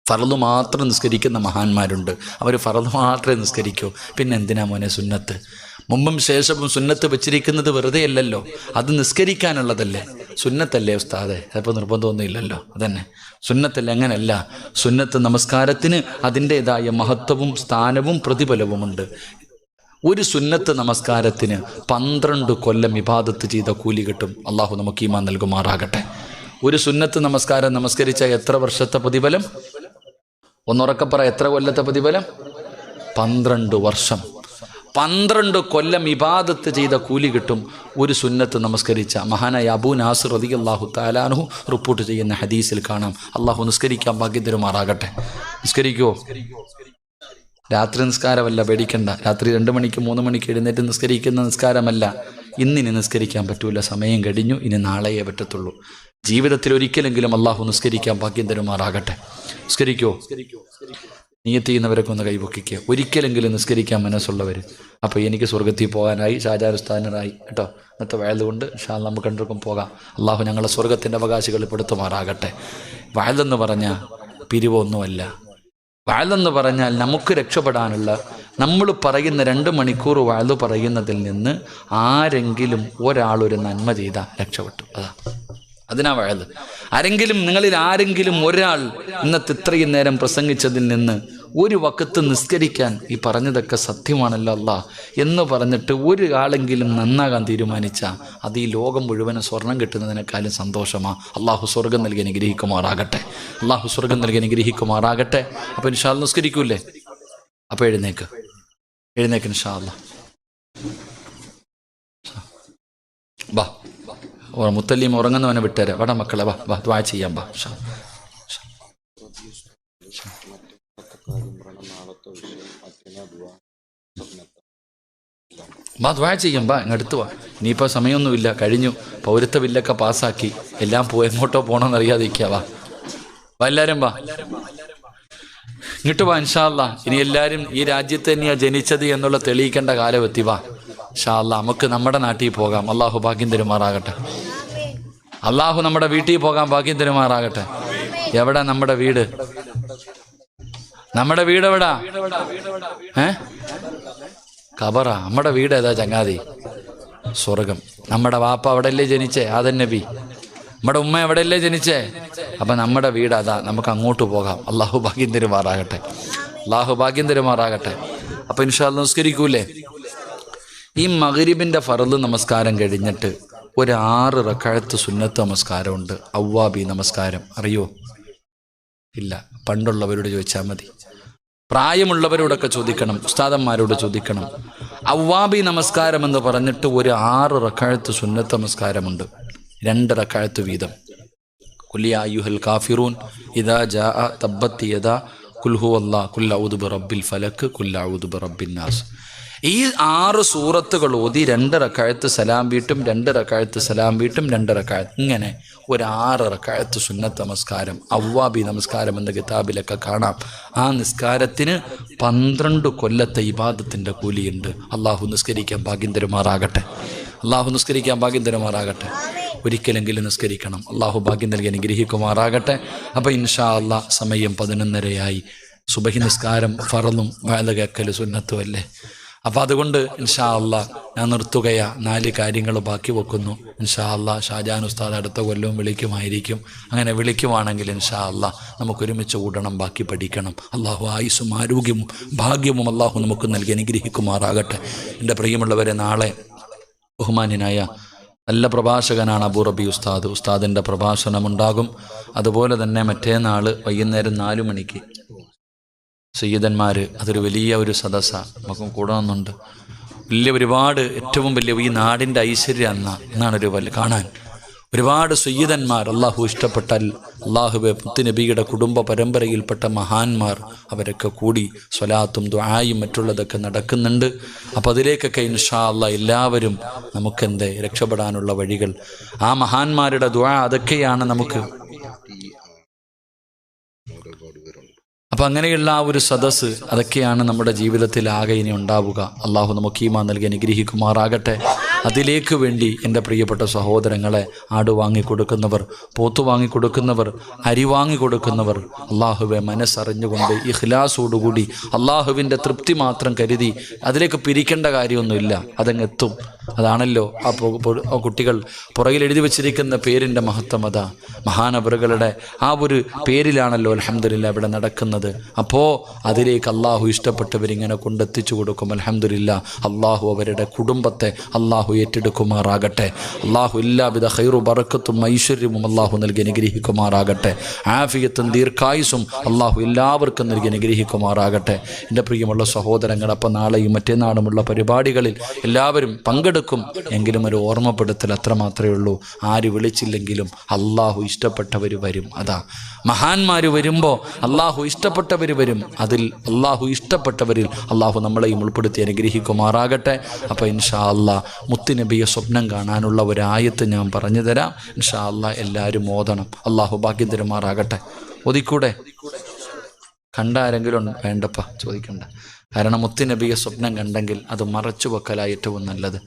[SPEAKER 1] ഫർള് മാത്രം നിസ്കരിക്കുന്ന മഹാന്മാരുണ്ട്, അവർ ഫർള് മാത്രമേ നിസ്കരിക്കൂ. പിന്നെ എന്തിനാ മോനെ സുന്നത്ത്? മുമ്പും ശേഷവും സുന്നത്ത് വെച്ചിരിക്കുന്നത് വെറുതെ അല്ലല്ലോ, അത് നിസ്കരിക്കാനുള്ളതല്ലേ. സുന്നത്തല്ലേ ഉസ്താദെ? അതിപ്പോൾ നിർബന്ധമൊന്നുമില്ലല്ലോ, അതന്നെ സുന്നത്തല്ലേ. അങ്ങനല്ല, സുന്നത്ത് നമസ്കാരത്തിന് അതിൻ്റെതായ മഹത്വവും സ്ഥാനവും പ്രതിഫലവുമുണ്ട്. ഒരു സുന്നത്ത് നമസ്കാരത്തിന് 12 കൊല്ലം ഇബാദത്ത് ചെയ്ത കൂലി കിട്ടും. അള്ളാഹു നമുക്ക് ഈമാൻ നൽകുമാറാകട്ടെ. ഒരു സുന്നത്ത് നമസ്കാരം നമസ്കരിച്ച എത്ര വർഷത്തെ പ്രതിഫലം? ഒന്നുറക്കെ പറ, എത്ര കൊല്ലത്തെ പ്രതിഫലം? 12 വർഷം. 12 കൊല്ലം ഇബാദത്ത് ചെയ്ത കൂലി കിട്ടും ഒരു സുന്നത്ത് നമസ്കരിച്ച. മഹാനായ അബൂ നാസിർ റളിയല്ലാഹു തആല അൻഹു റിപ്പോർട്ട് ചെയ്യുന്ന ഹദീസിൽ കാണാം. അള്ളാഹു നിസ്കരിക്കാൻ ഭാഗ്യം തരുമാറാകട്ടെ. നിസ്കരിക്കുവോ? രാത്രി നിസ്കാരമല്ല, പേടിക്കണ്ട. രാത്രി 2 മണിക്ക് 3 മണിക്ക് എഴുന്നേറ്റ് നിസ്കരിക്കുന്ന നിസ്കാരമല്ല. ഇന്നിനി നിസ്കരിക്കാൻ പറ്റൂല, സമയം കഴിഞ്ഞു, ഇനി നാളെയേ പറ്റത്തുള്ളൂ. ജീവിതത്തിൽ ഒരിക്കലെങ്കിലും അള്ളാഹു നിസ്കരിക്കാൻ ഭാഗ്യം തരുമാറാകട്ടെ. നിസ്കരിക്കുവോ? നിയത്ത് ചെയ്യുന്നവരൊക്കെ ഒന്ന് കൈപൊക്കിക്കുക. ഒരിക്കലെങ്കിലും നിസ്കരിക്കാൻ മനസ്സുള്ളവർ. അപ്പോൾ എനിക്ക് സ്വർഗത്തിൽ പോകാനായി, ഷാജാനുസ്ഥാനായി കേട്ടോ. ഇന്നത്തെ വയലുകൊണ്ട് ഇൻഷാല്ലാഹ് നമുക്ക് രണ്ടുപേർക്കും പോകാം. അള്ളാഹു ഞങ്ങളെ സ്വർഗത്തിൻ്റെ അവകാശികൾ പെടുത്തുമാറാകട്ടെ. വയലെന്ന് പറഞ്ഞാൽ പിരിവൊന്നുമല്ല. വയലെന്ന് പറഞ്ഞാൽ നമുക്ക് രക്ഷപ്പെടാനുള്ള, നമ്മൾ പറയുന്ന 2 മണിക്കൂർ വയല് പറയുന്നതിൽ നിന്ന് ആരെങ്കിലും ഒരാളൊരു നന്മ ചെയ്താൽ രക്ഷപ്പെട്ടു. അതിനാ വയല്. ആരെങ്കിലും, നിങ്ങളിൽ ആരെങ്കിലും ഒരാൾ ഇന്നത്തെ ഇത്രയും നേരം പ്രസംഗിച്ചതിൽ നിന്ന് ഒരു വക്കത്ത് നിസ്കരിക്കാൻ ഈ പറഞ്ഞതൊക്കെ സത്യമാണല്ലോ അല്ലാ എന്ന് പറഞ്ഞിട്ട് ഒരു ആളെങ്കിലും നന്നാകാൻ തീരുമാനിച്ചാൽ അത് ഈ ലോകം മുഴുവനും സ്വർണം കിട്ടുന്നതിനേക്കാളും സന്തോഷമാണ്. അള്ളാഹു സ്വർഗം നൽകി അനുഗ്രഹിക്കുമാറാകട്ടെ. അള്ളാഹു സ്വർഗം നൽകി അനുഗ്രഹിക്കുമാറാകട്ടെ. അപ്പോൾ ഇൻഷാ അല്ലാഹ് നിസ്കരിക്കൂല്ലേ? അപ്പോൾ എഴുന്നേക്ക് ഇൻഷാ അല്ലാഹ്. വാ, മുത്തല്ലിയും ഉറങ്ങുന്നവനെ വിട്ടേരെ. വാടാ മക്കളെ, വാ ദുആ ചെയ്യാം. വാ ദുആ ചെയ്യാം. വാ ഇങ്ങടുത്ത് വാ. ഇനിയിപ്പോൾ സമയമൊന്നുമില്ല, കഴിഞ്ഞു. പൗരത്വ ബില്ലൊക്കെ പാസ്സാക്കി, എല്ലാം എങ്ങോട്ടോ പോകണമെന്ന് അറിയാതിരിക്കുക. വാ എല്ലാവരും വാ, ഇങ്ങോട്ട് വാ. ഇൻഷാ അല്ലാഹ് ഇനി എല്ലാവരും ഈ രാജ്യത്ത് തന്നെയാണ് ജനിച്ചത് എന്നുള്ള തെളിയിക്കേണ്ട കാലമെത്തി. വാ ഇൻഷാ അല്ലാഹ് നമുക്ക് നമ്മുടെ നാട്ടിൽ പോകാം. അള്ളാഹു ഭാഗ്യം തരുമാറാകട്ടെ. അള്ളാഹു നമ്മുടെ വീട്ടിൽ പോകാൻ ഭാഗ്യം തരുമാറാകട്ടെ. എവിടെ നമ്മുടെ വീട്? നമ്മുടെ വീട് എവിടാ? ഖബറ. നമ്മുടെ വീട് ഏതാ ചങ്ങാതി? സ്വർഗം. നമ്മുടെ വാപ്പ അവിടെയല്ലേ ജനിച്ചേ? ആദം നബി. നമ്മുടെ ഉമ്മ എവിടെയല്ലേ ജനിച്ചേ? അപ്പം നമ്മുടെ വീട് അതാ. നമുക്ക് അങ്ങോട്ട് പോകാം. അള്ളാഹു ഭാഗ്യം തരുമാറാകട്ടെ. അള്ളാഹു ഭാഗ്യം തരുമാറാകട്ടെ. അപ്പം ഇൻഷാ അല്ലാഹ് നിസ്കരിക്കൂലേ? ഈ മഗ്രിബിൻ്റെ ഫർള് നമസ്കാരം കഴിഞ്ഞിട്ട് ഒരു 6 റക്അത്ത് സുന്നത്ത് നമസ്കാരമുണ്ട്. അവ്വാബി നമസ്കാരം അറിയോ? ഇല്ല. പണ്ടുള്ളവരോട് ചോദിച്ചാൽ മതി. പ്രായമുള്ളവരോടൊക്കെ ചോദിക്കണം, ഉസ്താദന്മാരോട് ചോദിക്കണം. അവ്വാബി നമസ്കാരം എന്ന് പറഞ്ഞിട്ട് ഒരു 6 റക്അത്ത് സുന്നത്ത് നമസ്കാരമുണ്ട്. 2 റക്അത്ത് വീതം. ഖുൽ യാ അയ്യുഹൽ കാഫിറൂൻ ഇദാ ജാഅ തബ്ബത് യദാ ഖുൽ ഹുവല്ലാഹ് ഖുൽ അഊദു ബിറബ്ബിൽ ഫലക് ഖുൽ അഊദു ബിറബ്ബിൻ നാസ്. ഈ 6 സൂറത്തുകൾ ഓതി 2 റക്അത്ത് സലാം വീട്ടും, 2 റക്അത്ത് സലാം വീട്ടും, 2 റക്അത്ത്, ഇങ്ങനെ ഒരു 6 റക്അത്ത് സുന്നത്ത് നമസ്കാരം, അവ്വാബി നമസ്കാരം എന്ന കിതാബിലൊക്കെ കാണാം. ആ നിസ്കാരത്തിന് 12 കൊല്ലത്തെ ഇബാദത്തിൻ്റെ കൂലിയുണ്ട്. അള്ളാഹു നിസ്കരിക്കാൻ ഭാഗ്യം തരുമാറാകട്ടെ. അള്ളാഹു നിസ്കരിക്കാൻ ഭാഗ്യം തരുമാറാകട്ടെ. ഒരിക്കലെങ്കിലും നിസ്കരിക്കണം. അള്ളാഹു ഭാഗ്യം നൽകി അനുഗ്രഹിക്കുമാറാകട്ടെ. അപ്പോൾ ഇൻഷാ അല്ലാഹ് സമയം 11:30 സുബഹി നിസ്കാരം ഫറളും വഅദ കേൾക്കൽ സുന്നത്തും അല്ലേ. അപ്പോൾ അതുകൊണ്ട് ഇൻഷാ അല്ലാഹ് ഞാൻ നിർത്തുകയാ. 4 കാര്യങ്ങൾ ബാക്കി വെക്കുന്നു. ഇൻഷാ അല്ലാഹ് ഷാജാൻ ഉസ്താദ് അടുത്ത കൊല്ലവും വിളിക്കുമായിരിക്കും. അങ്ങനെ വിളിക്കുവാണെങ്കിൽ ഇൻഷാ അല്ലാഹ് നമുക്കൊരുമിച്ച് കൂടണം, ബാക്കി പഠിക്കണം. അള്ളാഹു ആയുസ്സും ആരോഗ്യവും ഭാഗ്യവും അള്ളാഹു നമുക്ക് നൽകി അനുഗ്രഹിക്കുമാറാകട്ടെ. എൻ്റെ പ്രിയമുള്ളവരെ, നാളെ ബഹുമാന്യനായ നല്ല പ്രഭാഷകനാണ് അബൂ റബി ഉസ്താദ്. ഉസ്താദിൻ്റെ പ്രഭാഷണമുണ്ടാകും. അതുപോലെ തന്നെ മറ്റേനാൾ വൈകുന്നേരം 4 മണിക്ക് സയ്യിദന്മാർ, അതൊരു വലിയ ഒരു സദസ്സാണ്. നമുക്കും കൂടണമെന്നുണ്ട്. ഒരുപാട് ഏറ്റവും വലിയ ഈ നാടിൻ്റെ ഐശ്വര്യം എന്നാണ് കാണാൻ ഒരുപാട് സയ്യിദന്മാർ. അള്ളാഹു ഇഷ്ടപ്പെട്ടാൽ അള്ളാഹുവെ മുത്തുനബിയുടെ കുടുംബ പരമ്പരയിൽപ്പെട്ട മഹാന്മാർ അവരൊക്കെ കൂടി സ്വലാത്തും ദുആയും മറ്റുള്ളതൊക്കെ നടക്കുന്നുണ്ട്. അപ്പോൾ അതിലേക്കൊക്കെ ഇൻഷാ അല്ലാഹ് എല്ലാവരും നമുക്കെന്ത് രക്ഷപ്പെടാനുള്ള വഴികൾ, ആ മഹാന്മാരുടെ ദുആ, അതൊക്കെയാണ് നമുക്ക്. അപ്പം അങ്ങനെയുള്ള ആ ഒരു സദസ്സ്, അതൊക്കെയാണ് നമ്മുടെ ജീവിതത്തിൽ ആകെ ഇനി ഉണ്ടാവുക. അള്ളാഹു നമുക്ക് ഈമാൻ നൽകി അനുഗ്രഹിക്കുമാറാകട്ടെ. അതിലേക്ക് വേണ്ടി എൻ്റെ പ്രിയപ്പെട്ട സഹോദരങ്ങളെ, ആട് വാങ്ങിക്കൊടുക്കുന്നവർ, പോത്ത് വാങ്ങിക്കൊടുക്കുന്നവർ, അരി വാങ്ങിക്കൊടുക്കുന്നവർ, അള്ളാഹുവെ മനസ്സറിഞ്ഞുകൊണ്ട് ഇഖ്ലാസോടുകൂടി അള്ളാഹുവിൻ്റെ തൃപ്തി മാത്രം കരുതി അതിലേക്ക് പിരിക്കേണ്ട കാര്യമൊന്നുമില്ല. അതങ്ങെത്തും. അതാണല്ലോ ആ കുട്ടികൾ പുറകിൽ എഴുതി വച്ചിരിക്കുന്ന പേരിൻ്റെ മഹത്വം. അതാ മഹാനവറുകളുടെ ആ ഒരു പേരിലാണല്ലോ അൽഹംദുലില്ലാ ഇവിടെ നടക്കുന്നത്. അപ്പോൾ അതിലേക്ക് അള്ളാഹു ഇഷ്ടപ്പെട്ടവരിങ്ങനെ കൊണ്ടെത്തിച്ചു കൊടുക്കും. അൽഹംദുലില്ലാ, അള്ളാഹു അവരുടെ കുടുംബത്തെ അള്ളാഹു ഏറ്റെടുക്കുമാറാകട്ടെ. അള്ളാഹു എല്ലാവിധ ഖൈറു ബറക്കത്തും ഐശ്വര്യവും അള്ളാഹു നൽകി അനുഗ്രഹിക്കുമാറാകട്ടെ. ആഫിയത്തും ദീർഘായുസും അള്ളാഹു എല്ലാവർക്കും നൽകി അനുഗ്രഹിക്കുമാറാകട്ടെ. എൻ്റെ പ്രിയമുള്ള സഹോദരങ്ങൾ, അപ്പം നാളെയും മറ്റന്നാളുമുള്ള പരിപാടികളിൽ എല്ലാവരും പങ്കെടുക്കും. എങ്കിലും ഒരു ഓർമ്മപ്പെടുത്തൽ അത്രമാത്രമേ ഉള്ളൂ. ആര് വിളിച്ചില്ലെങ്കിലും അള്ളാഹു ഇഷ്ടപ്പെട്ടവർ വരും. അതാ മഹാന്മാർ വരുമ്പോൾ അള്ളാഹു ഇഷ്ടപ്പെട്ടവർ വരും. അതിൽ അള്ളാഹു ഇഷ്ടപ്പെട്ടവരിൽ അള്ളാഹു നമ്മളെയും ഉൾപ്പെടുത്തി അനുഗ്രഹിക്കുമാറാകട്ടെ. അപ്പോൾ ഇൻഷാ അല്ലാഹ് മുത്തുനബിയെ സ്വപ്നം കാണാനുള്ള ഒരായത്ത് ഞാൻ പറഞ്ഞു തരാം. ഇൻഷാ അല്ലാഹ് എല്ലാവരും ഓതണം. അള്ളാഹു ഭാഗ്യം തരുമാറാകട്ടെ. ഓതിക്കൂടെ? കണ്ടാരെങ്കിലും വേണ്ടപ്പ ചോദിക്കണ്ട. കാരണം മുത്തുനബിയെ സ്വപ്നം കണ്ടെങ്കിൽ അത് മറച്ചു വെക്കലായി ഏറ്റവും നല്ലത്.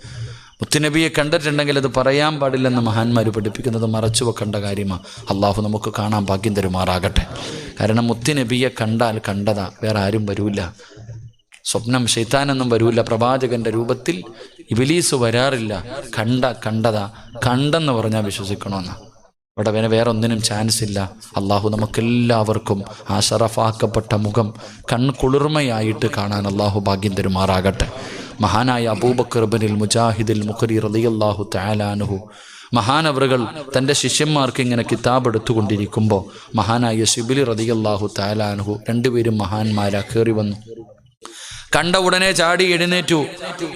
[SPEAKER 1] മുത്തുനബിയെ കണ്ടിട്ടുണ്ടെങ്കിൽ അത് പറയാൻ പാടില്ലെന്ന് മഹാന്മാർ പഠിപ്പിക്കുന്നത് മറച്ചു വെക്കേണ്ട കാര്യമാണ്. അള്ളാഹു നമുക്ക് കാണാൻ ഭാഗ്യം തരുമാറാകട്ടെ. കാരണം മുത്തുനബിയെ കണ്ടാൽ കണ്ടതാ, വേറെ ആരും വരൂല. സ്വപ്നം ശൈത്താനൊന്നും വരൂല. പ്രവാചകന്റെ രൂപത്തിൽ ഇബ്ലീസ് വരാറില്ല. കണ്ടതാ. കണ്ടെന്ന് പറഞ്ഞാൽ വിശ്വസിക്കണമെന്നാ. ഇവിടെ വേറെ ഒന്നിനും ചാൻസ് ഇല്ല. അള്ളാഹു നമുക്കെല്ലാവർക്കും ആ ഷറഫാക്കപ്പെട്ട മുഖം കൺകുളിർമയായിട്ട് കാണാൻ അള്ളാഹു ഭാഗ്യം തരുമാറാകട്ടെ. മഹാനായ അബൂബക്കർ ഇബ്നുൽ മുജാഹിദുൽ മുഖരി റളിയല്ലാഹു തആല അൻഹു മഹാനവറുകൾ തൻ്റെ ശിഷ്യന്മാർക്ക് ഇങ്ങനെ കിതാബ് എടുത്തുകൊണ്ടിരിക്കുമ്പോൾ മഹാനായ ശിബിലി റളിയല്ലാഹു തആല അൻഹു രണ്ടുപേരും മഹാന്മാരാ കയറി വന്നു. കണ്ട ഉടനെ ചാടി എഴുന്നേറ്റു,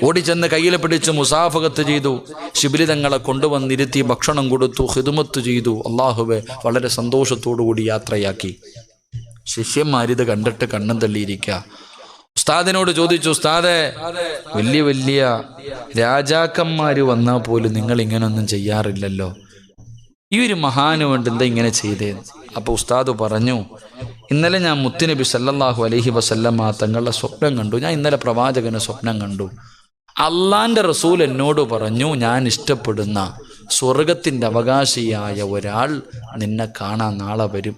[SPEAKER 1] ഓടിച്ചെന്ന് കയ്യിൽ പിടിച്ച് മുസാഫകത്ത് ചെയ്തു. ശിബിലി തങ്ങളെ കൊണ്ടുവന്നിരുത്തി ഭക്ഷണം കൊടുത്തു, ഖിദ്മത്ത് ചെയ്തു. അള്ളാഹുവെ വളരെ സന്തോഷത്തോടുകൂടി യാത്രയാക്കി. ശിഷ്യന്മാരിത് കണ്ടിട്ട് കണ്ണും തള്ളിയിരിക്കുക. ഉസ്താദിനോട് ചോദിച്ചു, ഉസ്താദെ, വലിയ വലിയ രാജാക്കന്മാര് വന്നാൽ പോലും നിങ്ങൾ ഇങ്ങനൊന്നും ചെയ്യാറില്ലല്ലോ, ഈ ഒരു മഹാന് വേണ്ടി എന്താ ഇങ്ങനെ ചെയ്തേന്ന്. അപ്പോൾ ഉസ്താദ് പറഞ്ഞു, ഇന്നലെ ഞാൻ മുത്തുനബി സല്ലല്ലാഹു അലൈഹി വസല്ലമ തങ്ങളുടെ സ്വപ്നം കണ്ടു. ഞാൻ ഇന്നലെ പ്രവാചകന് സ്വപ്നം കണ്ടു. അള്ളാന്റെ റസൂൽ എന്നോട് പറഞ്ഞു, ഞാൻ ഇഷ്ടപ്പെടുന്ന സ്വർഗത്തിൻ്റെ അവകാശിയായ ഒരാൾ നിന്നെ കാണാൻ നാളെ വരും,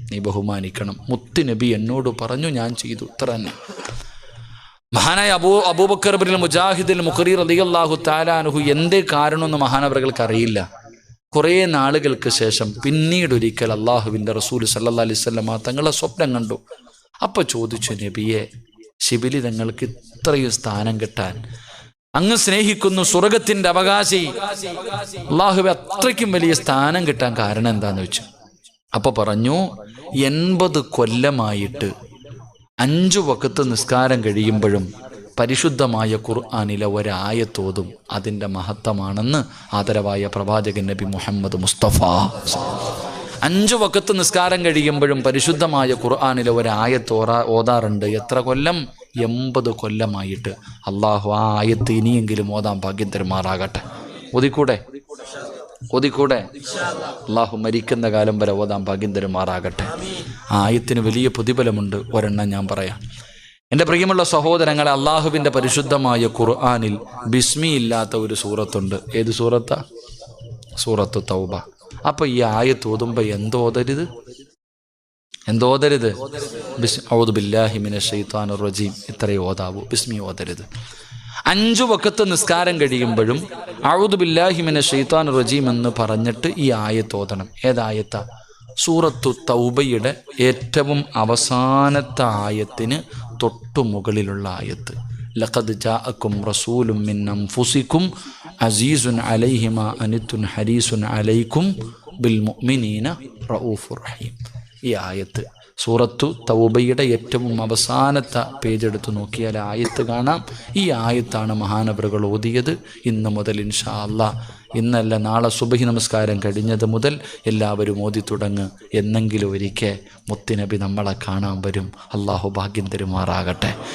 [SPEAKER 1] നീ ബഹുമാനിക്കണം. മുത്തുനബി എന്നോട് പറഞ്ഞു, ഞാൻ ചെയ്തു. ഇത്ര തന്നെ. മഹാനായ അബൂബക്കർ ഇബ്നുൽ മുജാഹിദുൽ മുഖരി റളിയല്ലാഹു തആല അൻഹു എന്തേ കാരണമെന്ന് മഹാനവറുകൾക്ക് അറിയില്ല. കുറേ നാളുകൾക്ക് ശേഷം പിന്നീട് ഒരിക്കൽ അള്ളാഹുവിൻ്റെ റസൂൽ സല്ലല്ലാഹു അലൈഹി വസല്ലമ തങ്ങളെ സ്വപ്നം കണ്ടു. അപ്പോൾ ചോദിച്ചു, നബിയെ, ശിബിലി തങ്ങൾക്ക് ഇത്രയും സ്ഥാനം കിട്ടാൻ, അങ്ങ് സ്നേഹിക്കുന്നു സ്വർഗത്തിൻ്റെ അവകാശി അള്ളാഹുവെ, അത്രയ്ക്കും വലിയ സ്ഥാനം കിട്ടാൻ കാരണം എന്താന്ന് വെച്ചു. അപ്പോൾ പറഞ്ഞു, 80 കൊല്ലമായിട്ട് 5 വഖത്ത് നിസ്കാരം കഴിയുമ്പോഴും പരിശുദ്ധമായ ഖുർആനിലെ ഒരായത്തോതും അതിൻ്റെ മഹത്വമാണെന്ന് ആദരവായ പ്രവാചകൻ നബി മുഹമ്മദ് മുസ്തഫ. 5 വഖത്ത് നിസ്കാരം കഴിയുമ്പോഴും പരിശുദ്ധമായ ഖുർആനിലെ ഒരായത്ത് ഓതാറുണ്ട്. എത്ര കൊല്ലം? 80 കൊല്ലമായിട്ട്. അള്ളാഹു ആ ആയത്ത് ഇനിയെങ്കിലും ഓതാൻ ഭാഗ്യം തരുമാറാകട്ടെ. ഓതിക്കൂടെ? അള്ളാഹു മരിക്കുന്ന കാലം വരെ ഓതാൻ ഭാഗ്യം തരുമാറാകട്ടെ. ആ ആയത്തിന് വലിയ പ്രതിഫലമുണ്ട്. ഒരെണ്ണം ഞാൻ പറയാം. എൻ്റെ പ്രിയമുള്ള സഹോദരങ്ങളെ, അള്ളാഹുവിൻ്റെ പരിശുദ്ധമായ ഖുർആനിൽ ബിസ്മി ഇല്ലാത്ത ഒരു സൂറത്തുണ്ട്. ഏത് സൂറത്താ? സൂറത്തു തൗബ. അപ്പൊ ഈ ആയത്ത് ഓതുമ്പോൾ എന്തോതരുത്? ഔദു ബില്ലാഹി മിനശ് ശൈത്വാനിർ റജീം ഇത്രയും ഓതാവൂ, ബിസ്മി ഓതരുത്. 5 വഖത്ത് നിസ്കാരം കഴിയുമ്പോഴും ഔദു ബില്ലാഹി മിനശ് ശൈത്വാനിർ റജീം എന്ന് പറഞ്ഞിട്ട് ഈ ആയത്ത് ഓതണം. ഏതായത്താ? സൂറത്തു തൗബയുടെ ഏറ്റവും അവസാനത്തെ ആയത്തിന് തൊട്ടു മുകളിലുള്ള ആയത്ത്. ലഖദ് ജാഅക്കും റസൂലും മിൻ അൻഫുസിക്കും അസീസുൻ അലൈഹി മാ അനിത്തുൻ ഹരീസുൻ അലൈക്കും ബിൽ മുഅ്മിനീന റഊഫുർ റഹീം. ഈ ആയത്ത് സൂറത്തു തൗബയുടെ ഏറ്റവും അവസാനത്തെ പേജ് എടുത്ത് നോക്കിയാൽ ആയത്ത് കാണാം. ഈ ആയത്താണ് മഹാനവറുകൾ ഓതിയത്. ഇന്ന് മുതൽ ഇൻഷാ അല്ലാഹ്, ഇന്നല്ല നാളെ സുബഹി നമസ്കാരം കഴിഞ്ഞത് മുതൽ എല്ലാവരും ഓതി തുടങ്ങ്. എന്നെങ്കിലും ഒരിക്കൽ മുത്തുനബി നമ്മളെ കാണാൻ വരും. അള്ളാഹു ഭാഗ്യം തരുമാറാകട്ടെ.